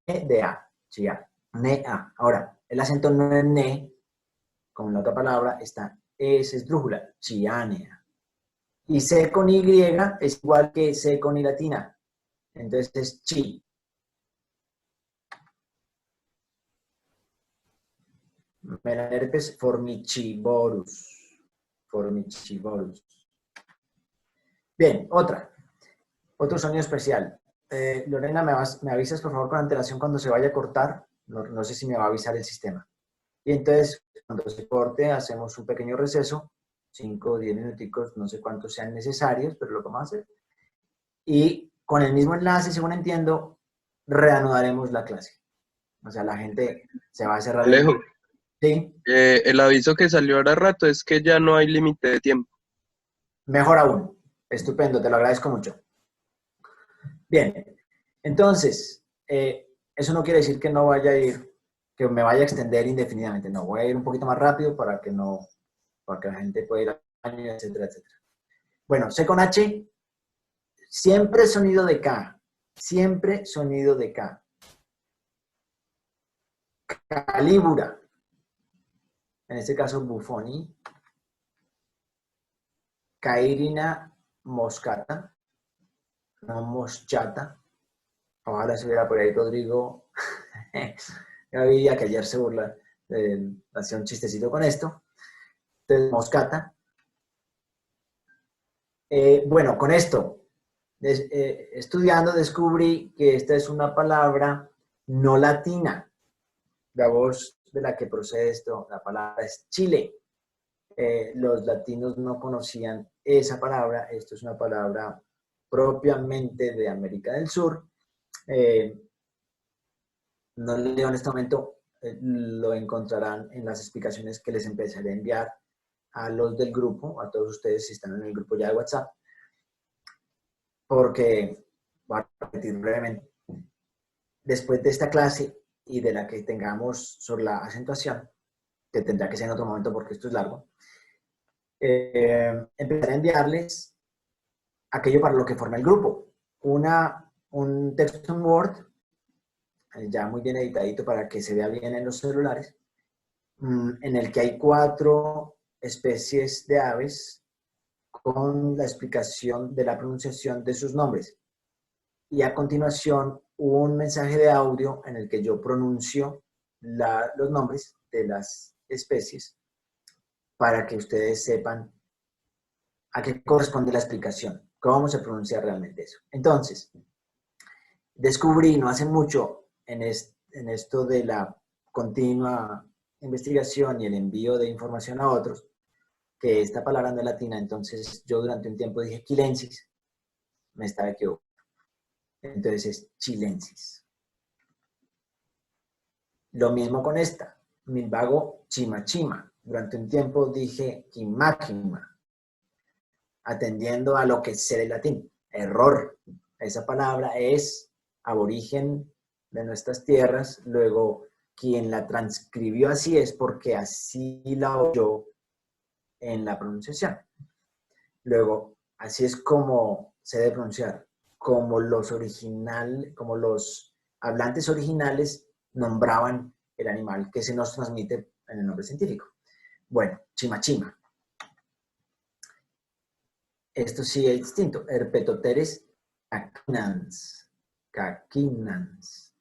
E de A. Sí, A. Ne, A. Ahora, el acento no es ne, como en la otra palabra, está es esdrújula, chianea. Y C con Y es igual que C con I latina. Entonces es chi. Melanerpes formichivorus. Formichivorus. Bien, otro sonido especial. Lorena, ¿me avisas por favor con antelación cuando se vaya a cortar? No sé si me va a avisar el sistema. Y entonces, cuando se corte, hacemos un pequeño receso, 5 o 10 minuticos, no sé cuántos sean necesarios, pero lo vamos a hacer. Y con el mismo enlace, según entiendo, reanudaremos la clase. O sea, la gente se va a cerrar el... Alejo, Sí, el aviso que salió ahora rato es que ya no hay límite de tiempo. mejor aún. Estupendo, te lo agradezco mucho. Bien, entonces, eso no quiere decir que no vaya a ir, que me vaya a extender indefinidamente. No, voy a ir un poquito más rápido para que la gente pueda ir al baño, etcétera, etcétera. Bueno, C con H, siempre sonido de K. Siempre sonido de K. Calíbura. En este caso, Buffoni. Cairina moscata. No moschata. Ojalá se hubiera por ahí Rodrigo. Ya veía que ayer se burla, hacía un chistecito con esto. Entonces, moscata. Bueno, con esto, estudiando descubrí que esta es una palabra no latina. La voz de la que procede esto, la palabra es Chile. Los latinos no conocían esa palabra. Esto es una palabra propiamente de América del Sur. No leo en este momento, lo encontrarán en las explicaciones que les empezaré a enviar a los del grupo, a todos ustedes si están en el grupo ya de WhatsApp, porque, voy a repetir brevemente, después de esta clase y de la que tengamos sobre la acentuación, que tendrá que ser en otro momento porque esto es largo, empezaré a enviarles aquello para lo que forma el grupo. Un texto en Word, ya muy bien editadito para que se vea bien en los celulares, en el que hay 4 especies de aves con la explicación de la pronunciación de sus nombres. Y a continuación, un mensaje de audio en el que yo pronuncio los nombres de las especies para que ustedes sepan a qué corresponde la explicación, cómo se pronuncia realmente eso. Entonces, descubrí no hace mucho en esto de la continua investigación y el envío de información a otros, que esta palabra no es latina, entonces yo durante un tiempo dije quilensis, me estaba equivocando. Entonces es chilensis. Lo mismo con esta, milvago chima. Durante un tiempo dije quimáquima, atendiendo a lo que sé del latín. Error. Esa palabra es aborigen de nuestras tierras, luego quien la transcribió así es porque así la oyó en la pronunciación. Luego, así es como se debe pronunciar, como los hablantes originales nombraban el animal que se nos transmite en el nombre científico. Bueno, chima. Esto sí es distinto. Herpetoteres caquinans.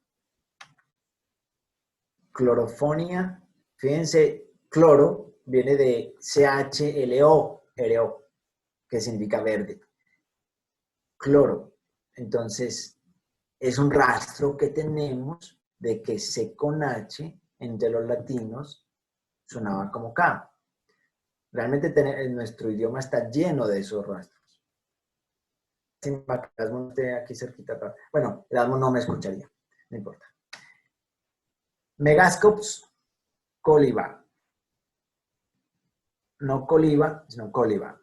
Clorofonia, fíjense, cloro viene de CHLO, que significa verde. Cloro. Entonces, es un rastro que tenemos de que C con H entre los latinos sonaba como K. Realmente nuestro idioma está lleno de esos rastros. Erasmo esté aquí cerquita. Bueno, Erasmo no me escucharía, no importa. Megascops coliba. No coliba, sino coliba.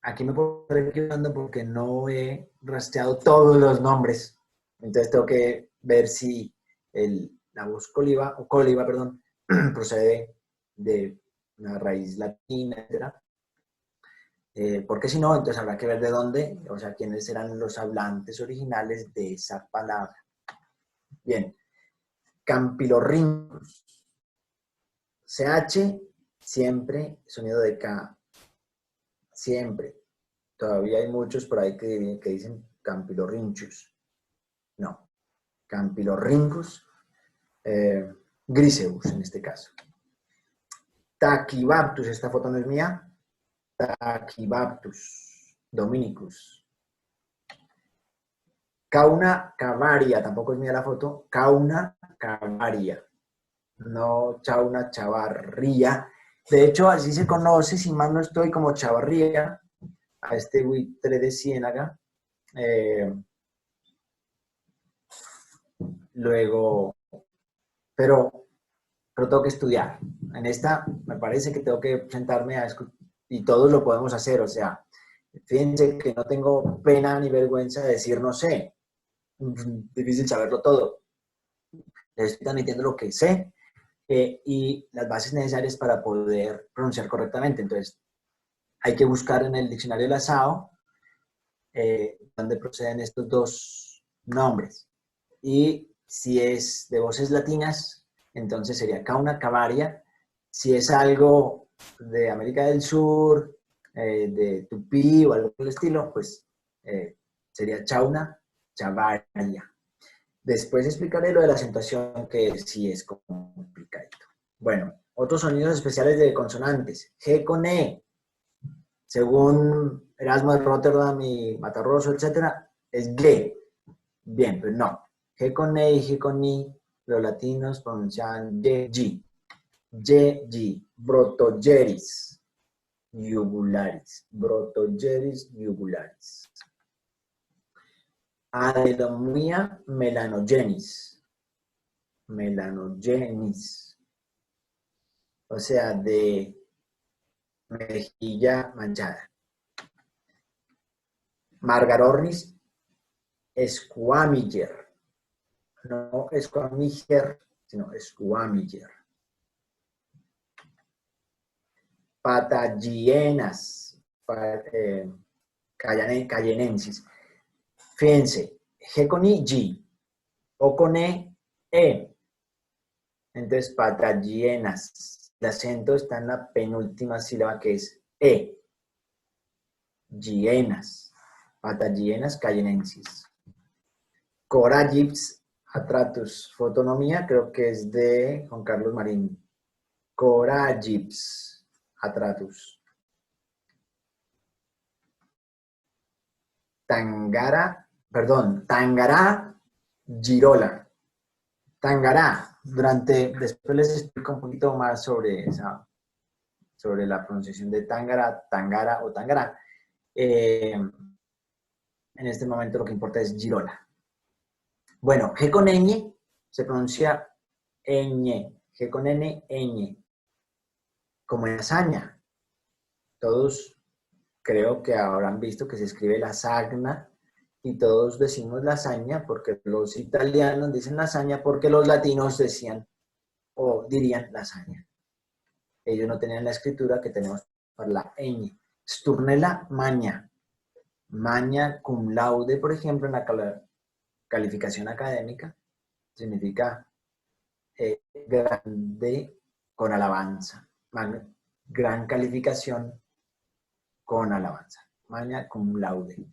Aquí me puedo estar equivocando porque no he rastreado todos los nombres. Entonces tengo que ver si la voz coliba, procede de una raíz latina, etc. Porque si no, entonces habrá que ver de dónde, o sea, quiénes eran los hablantes originales de esa palabra. Bien, campilorhynchus. CH, siempre sonido de K. Siempre. Todavía hay muchos por ahí que dicen campilorhynchus. No. Campilorhynchus griseus en este caso. Tachybaptus, esta foto no es mía. Tachybaptus dominicus. Cauna cavaria, tampoco es mía la foto. Cauna cavaria. No Chauna chavarría. De hecho, así se conoce, si mal no estoy, como chavarría, a este buitre de ciénaga. Luego, pero tengo que estudiar. En esta me parece que tengo que sentarme a escuchar, y todos lo podemos hacer, o sea, fíjense que no tengo pena ni vergüenza de decir no sé. Difícil saberlo todo. Les estoy transmitiendo lo que sé y las bases necesarias para poder pronunciar correctamente. Entonces, hay que buscar en el diccionario de la SAO dónde proceden estos dos nombres. Y si es de voces latinas, entonces sería cauna cavaria. Si es algo de América del Sur, de Tupí o algo por el estilo, pues sería chauna chavaria. Después explicaré lo de la acentuación, que sí es complicadito. Bueno, otros sonidos especiales de consonantes. G con E. Según Erasmo de Rotterdam y Matarroso, etcétera, es G. Bien, pues no. G con E y G con I, los latinos pronuncian G. G. Brotogeris jugularis. Brotogeris jugularis. Adelomia melanogenis. Melanogenis. O sea, de mejilla manchada. Margarornis squamiger. No squamiger, sino squamiger. Patagienas. Cayenensis. Fíjense, G con I, G. O con E, E. Entonces, patagienas. El acento está en la penúltima sílaba que es E. Gienas. Patagienas cayenensis. Coragips atratus. Fotonomía, creo que es de Juan Carlos Marín. Coragips atratus. Tangará girola. Tangará. Después les explico un poquito más sobre la pronunciación de tangara o tangará. En este momento lo que importa es girola. Bueno, G con ñ se pronuncia ñ. G con n, ñ. Como en lasaña. Todos creo que habrán visto que se escribe lasagna y todos decimos lasaña porque los italianos dicen lasaña porque los latinos decían o dirían lasaña. Ellos no tenían la escritura que tenemos para la ñ. Sturnella magna. Magna cum laude, por ejemplo, en la calificación académica, significa grande con alabanza. Gran calificación con alabanza. Magna cum laude.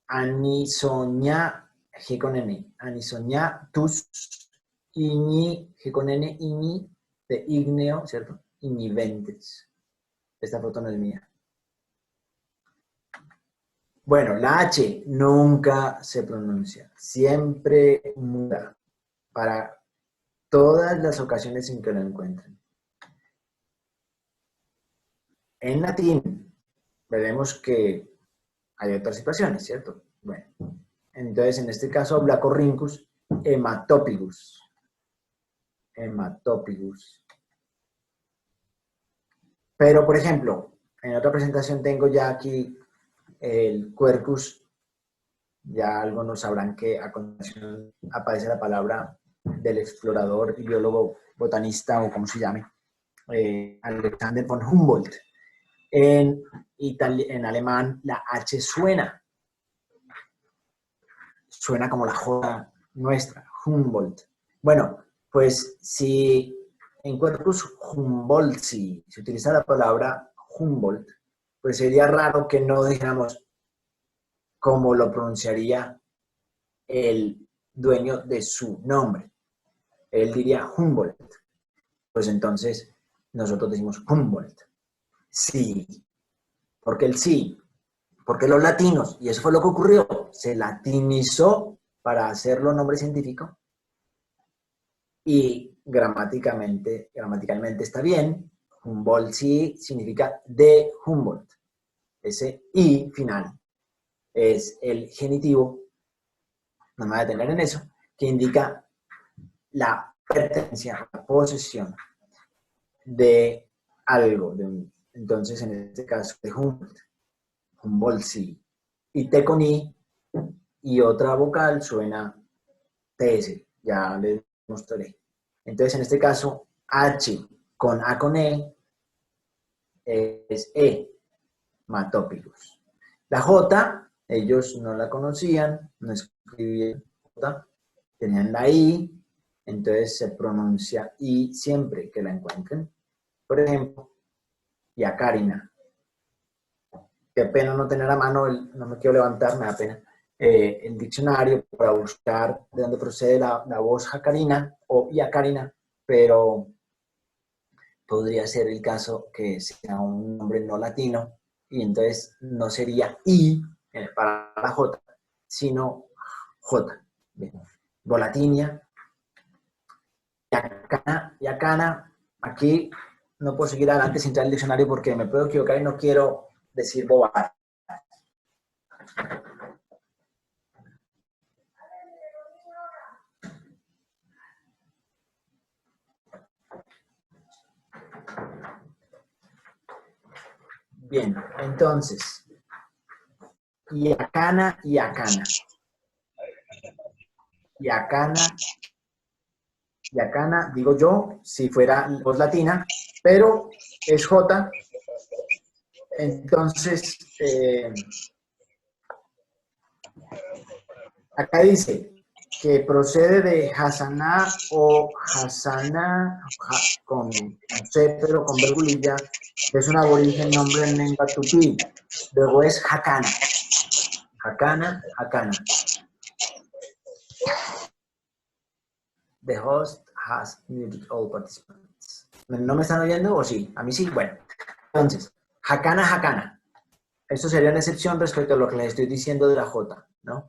Anisoña, G con N. Anisoña tus, iñi, G con N, iñi, de igneo, ¿cierto? Iñiventris. Esta foto no es mía. Bueno, la H nunca se pronuncia. Siempre muda. Para todas las ocasiones en que lo encuentren. En latín, veremos que hay otras situaciones, ¿cierto? Bueno, entonces en este caso, Blacorhynchus hematopigus. Hematopigus. Pero, por ejemplo, en otra presentación tengo ya aquí el Quercus. Ya algunos sabrán que a continuación aparece la palabra del explorador y biólogo botanista, o como se llame, Alexander von Humboldt. En alemán la H suena como la J nuestra, Humboldt. Bueno, pues si en Corpus Humboldti se utiliza la palabra Humboldt, pues sería raro que no dijéramos cómo lo pronunciaría el dueño de su nombre. Él diría Humboldt. Pues entonces nosotros decimos Humboldt. Sí. ¿Por qué el sí? Porque los latinos, y eso fue lo que ocurrió, se latinizó para hacerlo nombre científico y gramaticalmente está bien. Humboldt sí significa de Humboldt. Ese I final es el genitivo, no me voy a detener en eso, que indica la pertenencia, la posesión de algo. Entonces, en este caso, de Humboldt. Humboldt sí. Y T con I y otra vocal suena TS, ya les mostraré. Entonces, en este caso, H con A con E es E, Matopilus. La J, ellos no la conocían, no escribían J, tenían la I, entonces se pronuncia I siempre que la encuentren. Por ejemplo, Yacarina. Qué pena no tener a mano, no me quiero levantar, me da pena, el diccionario para buscar de dónde procede la voz jacarina o yacarina, pero podría ser el caso que sea un nombre no latino y entonces no sería I para la J, sino J. Bien. Volatinia, yacana, aquí no puedo seguir adelante sin traer el diccionario porque me puedo equivocar y no quiero decir bobadas. Bien, entonces, yacana, yacana. Yacana, digo yo, si fuera voz latina, pero es J. Entonces, acá dice que procede de Hasaná o Hasana, con C, pero con vergulilla, que es un aborigen nombre en lengua tupí. Luego es Jacana. Jacana. The host has muted all participants. ¿No me están oyendo o sí? A mí sí. Bueno, entonces, Jacana. Esto sería una excepción respecto a lo que les estoy diciendo de la J, ¿no?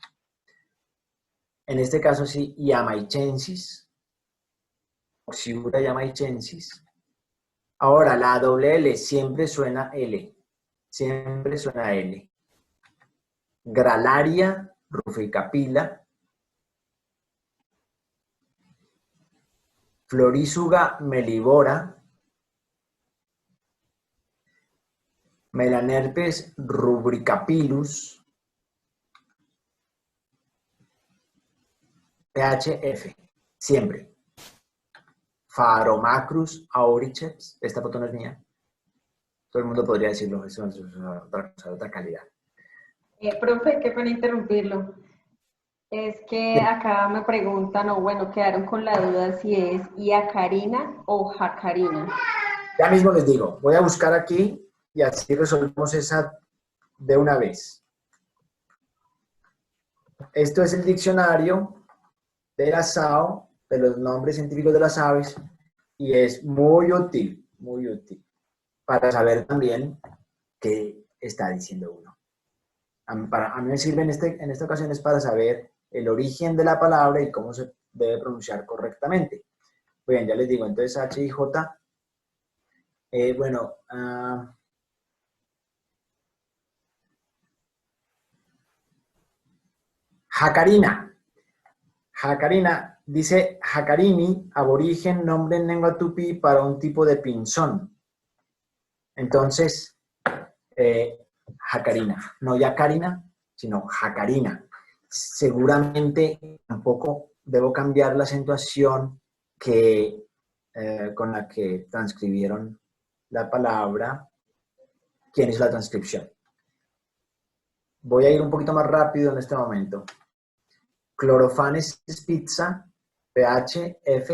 En este caso sí, Yamaichensis, Oxiura yamaichensis. Ahora, la doble L siempre suena L. Gralaria ruficapilla. Florisuga mellifera. Melanerpes rubricapillus. PHF, siempre. Pharomacrus auriceps, esta foto no es mía. Todo el mundo podría decirlo, eso es otra calidad. Profe, qué pena interrumpirlo. Es que acá me preguntan, o bueno, quedaron con la duda si es yacarina o jacarina. Ya mismo les digo, voy a buscar aquí y así resolvemos esa de una vez. Esto es el diccionario de la SAO, de los nombres científicos de las aves, y es muy útil para saber también qué está diciendo uno. A mí me sirve en esta ocasión es para saber el origen de la palabra y cómo se debe pronunciar correctamente. Bien, ya les digo, entonces H y J, Jacarina, dice jacarini, aborigen, nombre en lengua tupí para un tipo de pinzón. Entonces, jacarina, no yacarina, sino jacarina. Seguramente tampoco debo cambiar la acentuación con la que transcribieron la palabra. ¿Quién hizo la transcripción? Voy a ir un poquito más rápido en este momento. Clorofanes es pizza, PHF,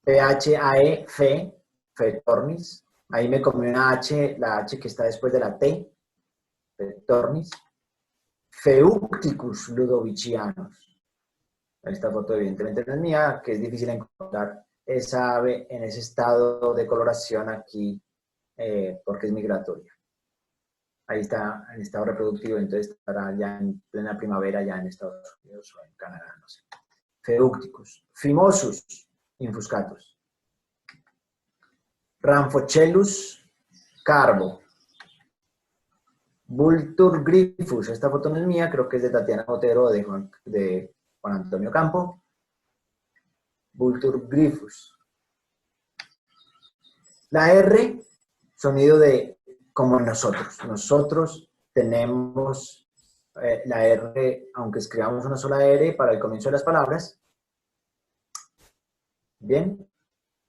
PHAE, fe, fetornis. Ahí me comí una H, la H que está después de la T, fetornis. Feucticus ludovicianus. Esta foto evidentemente no es mía, que es difícil encontrar esa ave en ese estado de coloración aquí, porque es migratoria. Ahí está en estado reproductivo, entonces estará ya en plena primavera, ya en Estados Unidos o en Canadá, no sé. Feucticus. Phimosus infuscatus. Rhamphocelus carbo. Vultur gryphus. Esta foto no es mía, creo que es de Tatiana Botero o de Juan Antonio Campo. Vultur gryphus. La R, sonido de como nosotros. Nosotros tenemos la R, aunque escribamos una sola R para el comienzo de las palabras. Bien.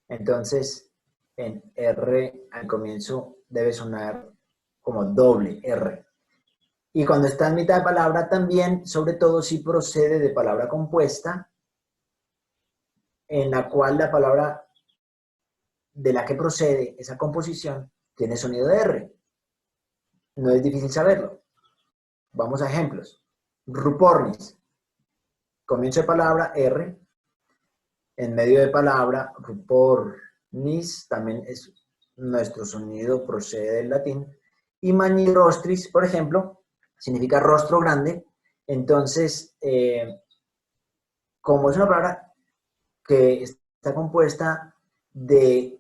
Entonces, en R al comienzo debe sonar como doble R. Y cuando está en mitad de palabra también, sobre todo si procede de palabra compuesta, en la cual la palabra de la que procede esa composición tiene sonido de R. No es difícil saberlo. Vamos a ejemplos. Rupornis. Comienzo de palabra R. En medio de palabra, rupornis, también es nuestro sonido, procede del latín. Y magnirostris, por ejemplo, significa rostro grande. Entonces, como es una palabra que está compuesta de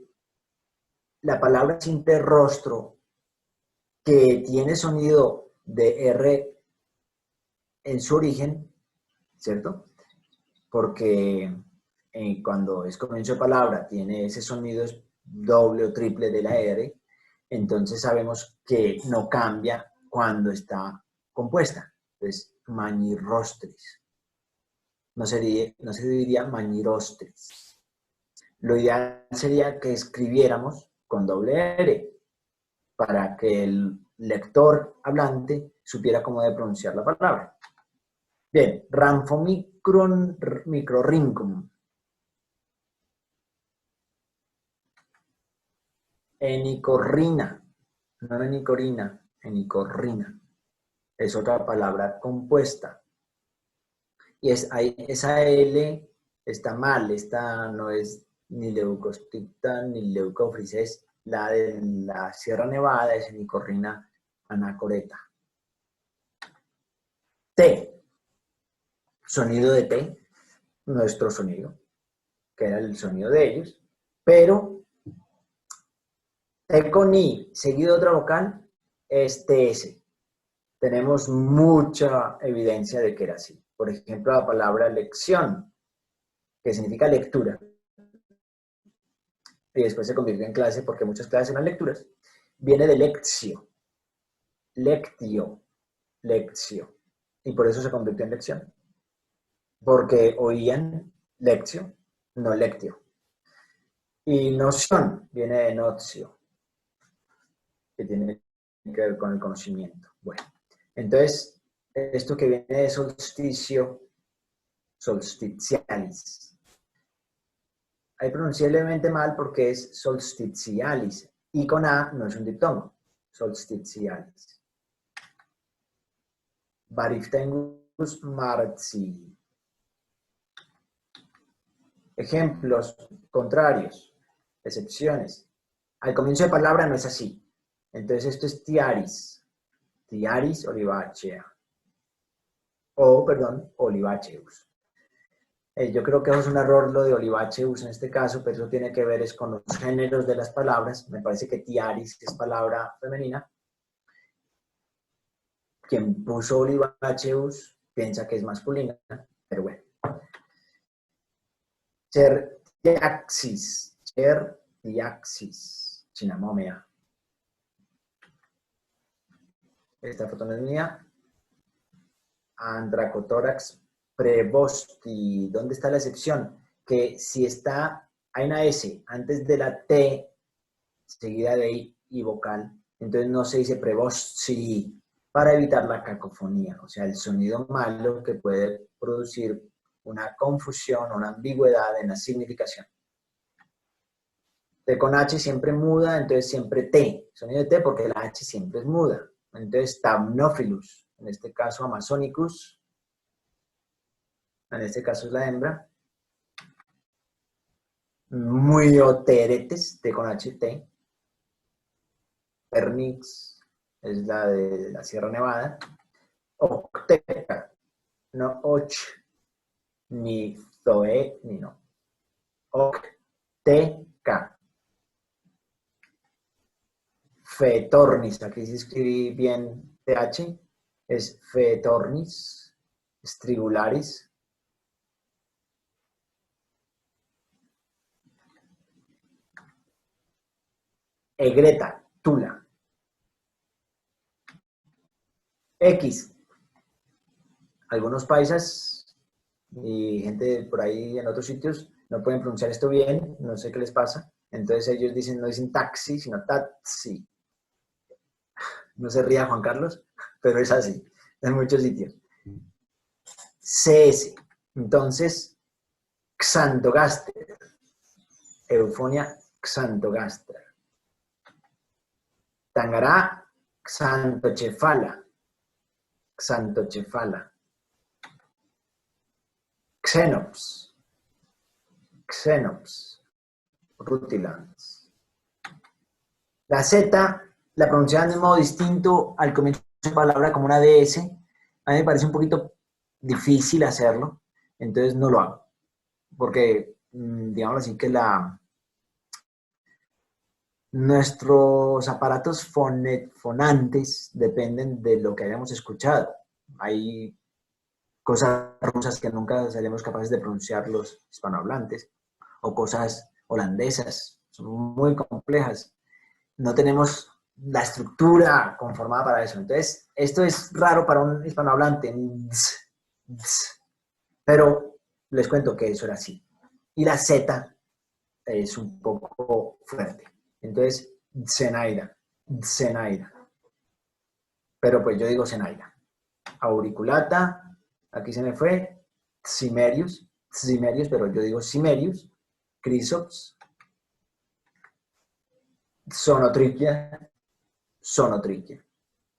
la palabra interrostro, que tiene sonido de R en su origen, ¿cierto? Porque cuando es comienzo de palabra tiene ese sonido doble o triple de la R, entonces sabemos que no cambia cuando está compuesta. Entonces, magnirostris. No se diría magnirostris. Lo ideal sería que escribiéramos con doble R para que el lector hablante supiera cómo debe pronunciar la palabra. Bien, Rhamphomicrorhynchum. Enicorrina, no enicorina, enicorrina. Es otra palabra compuesta. Y esa L está mal, esta no es ni leucostita ni leucofris, es la de la Sierra Nevada, es Enicorrina anacoreta. T, sonido de T, nuestro sonido, que era el sonido de ellos, pero T con I seguido de otra vocal es TS. Tenemos mucha evidencia de que era así. Por ejemplo, la palabra lección, que significa lectura, y después se convirtió en clase porque muchas clases eran lecturas, viene de lectio, lectio, lectio, y por eso se convirtió en lección, porque oían lectio, no lectio. Y noción viene de notio, que tiene que ver con el conocimiento. Bueno, entonces, esto que viene de solsticio, solstitialis. Ahí pronuncié levemente mal porque es solstitialis. Y con A no es un diptongo. Solstitialis. Barictengus marzi. Ejemplos contrarios. Excepciones. Al comienzo de palabra no es así. Entonces esto es tiaris. Tiaris olivacea. O, perdón, olivaceus. Yo creo que eso es un error lo de olivaceus en este caso, pero eso tiene que ver es con los géneros de las palabras. Me parece que tiaris es palabra femenina. Quien puso olivaceus piensa que es masculina, pero bueno. Chertiaxis, Cinamomea. Esta foto no es mía. Andracotórax prebosti. ¿Dónde está la excepción? Que si hay una S antes de la T, seguida de I y vocal, entonces no se dice prebosti, para evitar la cacofonía, o sea, el sonido malo que puede producir una confusión, una ambigüedad en la significación. T con H siempre muda, entonces siempre T, sonido de T porque la H siempre es muda. Entonces, Thamnophilus, en este caso Amazonicus, en este caso es la hembra. Myoteretes, T con H, T. Pernix, es la de la Sierra Nevada. Octeca, no och, ni zoe, ni no. Octeca. Fetornis, aquí sí escribí bien TH, es Fetornis, strigularis. Egreta, tula. X. Algunos paisas y gente por ahí en otros sitios no pueden pronunciar esto bien, no sé qué les pasa. Entonces ellos no dicen taxi, sino taxi. No se ría Juan Carlos, pero es así, en muchos sitios. CS. Entonces, Xanthogaster. Eufonia Xanthogaster. Tangará, Xanthocefala. Xanthocefala. Xenops. Xenops. Rutilans. La Z la pronunciaban de un modo distinto al comienzo de la palabra como una DS. A mí me parece un poquito difícil hacerlo, entonces no lo hago. Porque, digamos así, que nuestros aparatos fonantes dependen de lo que hayamos escuchado. Hay cosas rusas que nunca seremos capaces de pronunciar los hispanohablantes, o cosas holandesas, son muy complejas. No tenemos la estructura conformada para eso. Entonces, esto es raro para un hispanohablante, pero les cuento que eso era así. Y la Z es un poco fuerte. Entonces, Zenaida, Zenaida. Pero pues yo digo Zenaida. Auriculata, aquí se me fue, Cimerius, pero yo digo Cimerius, Chrysops, Sonotrichia,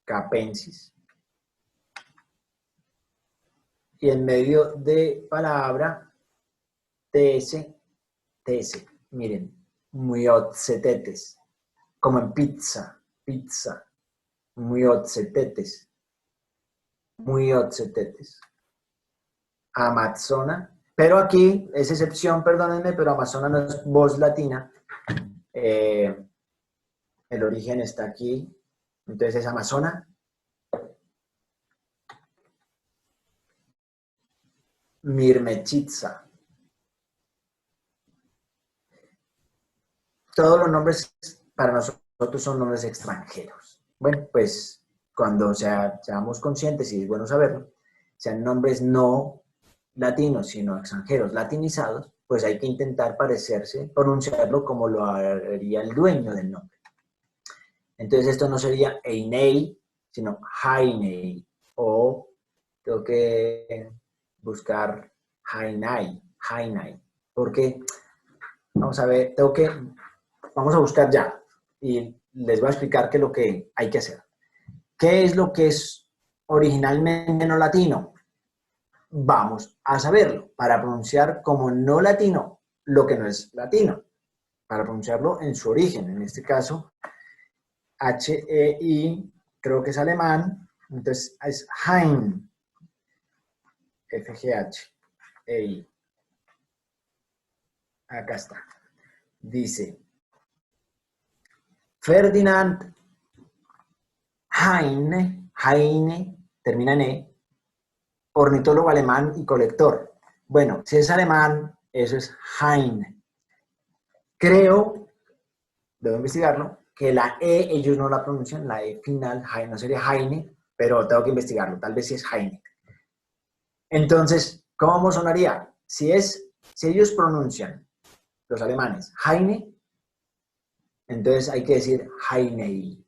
Capensis. Y en medio de palabra, TS, miren, Myotzetetes, como en pizza, Myotzetetes. Amazona, pero aquí es excepción, perdónenme, pero Amazona no es voz latina. El origen está aquí, entonces es Amazona. Mirmechitza. Todos los nombres para nosotros son nombres extranjeros. Bueno, pues cuando seamos conscientes, y es bueno saberlo, sean nombres no latinos, sino extranjeros, latinizados, pues hay que intentar pronunciarlo como lo haría el dueño del nombre. Entonces esto no sería Einei, sino Hainei, o tengo que buscar Hainai, porque, vamos a ver, vamos a buscar ya, y les voy a explicar qué es lo que hay que hacer. ¿Qué es lo que es originalmente no latino? Vamos a saberlo, para pronunciar como no latino lo que no es latino, para pronunciarlo en su origen, en este caso, H-E-I, creo que es alemán, entonces es Hein, F-G-H-E-I. Acá está. Dice, Ferdinand Heine, termina en E, ornitólogo alemán y colector. Bueno, si es alemán, eso es Heine. Creo, debo investigarlo, que la E ellos no la pronuncian, la E final, no sería Heine, pero tengo que investigarlo, tal vez sí es Heine. Entonces, ¿Cómo sonaría? Si ellos pronuncian, los alemanes, Heine, entonces hay que decir Heinei.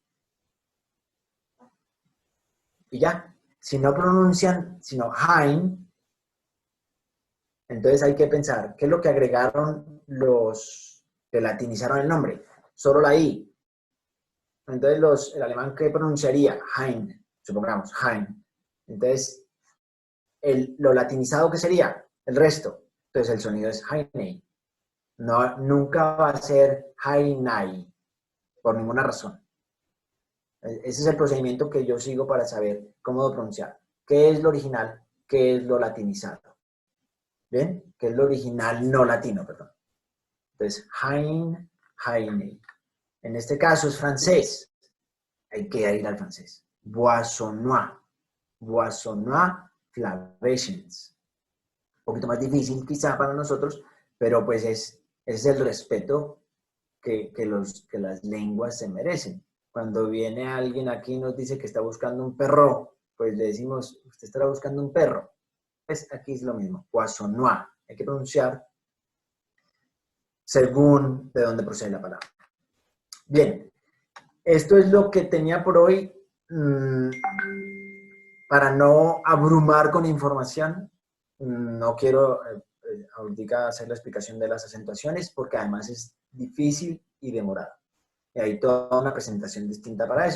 Y ya. Si no pronuncian, sino Hein, entonces hay que pensar, ¿qué es lo que agregaron los que latinizaron el nombre? Solo la I. Entonces el alemán, ¿qué pronunciaría? Hein, supongamos, Hein. Entonces, lo latinizado, ¿qué sería? El resto. Entonces el sonido es Heinei. No, nunca va a ser Heinei, por ninguna razón. Ese es el procedimiento que yo sigo para saber cómo pronunciar. ¿Qué es lo original? ¿Qué es lo latinizado? ¿Bien? ¿Qué es lo original no latino, perdón? Entonces, Hein, Heinei. En este caso es francés. Hay que ir al francés. Boissonnois. Boissonnois Clavations. Un poquito más difícil quizá para nosotros, pero pues es el respeto que las lenguas se merecen. Cuando viene alguien aquí y nos dice que está buscando un perro, pues le decimos, usted estará buscando un perro. Pues aquí es lo mismo, Poissonnois. Hay que pronunciar según de dónde procede la palabra. Bien, esto es lo que tenía por hoy. Para no abrumar con información, no quiero ahorita hacer la explicación de las acentuaciones porque además es difícil y demorado. Y hay toda una presentación distinta para eso.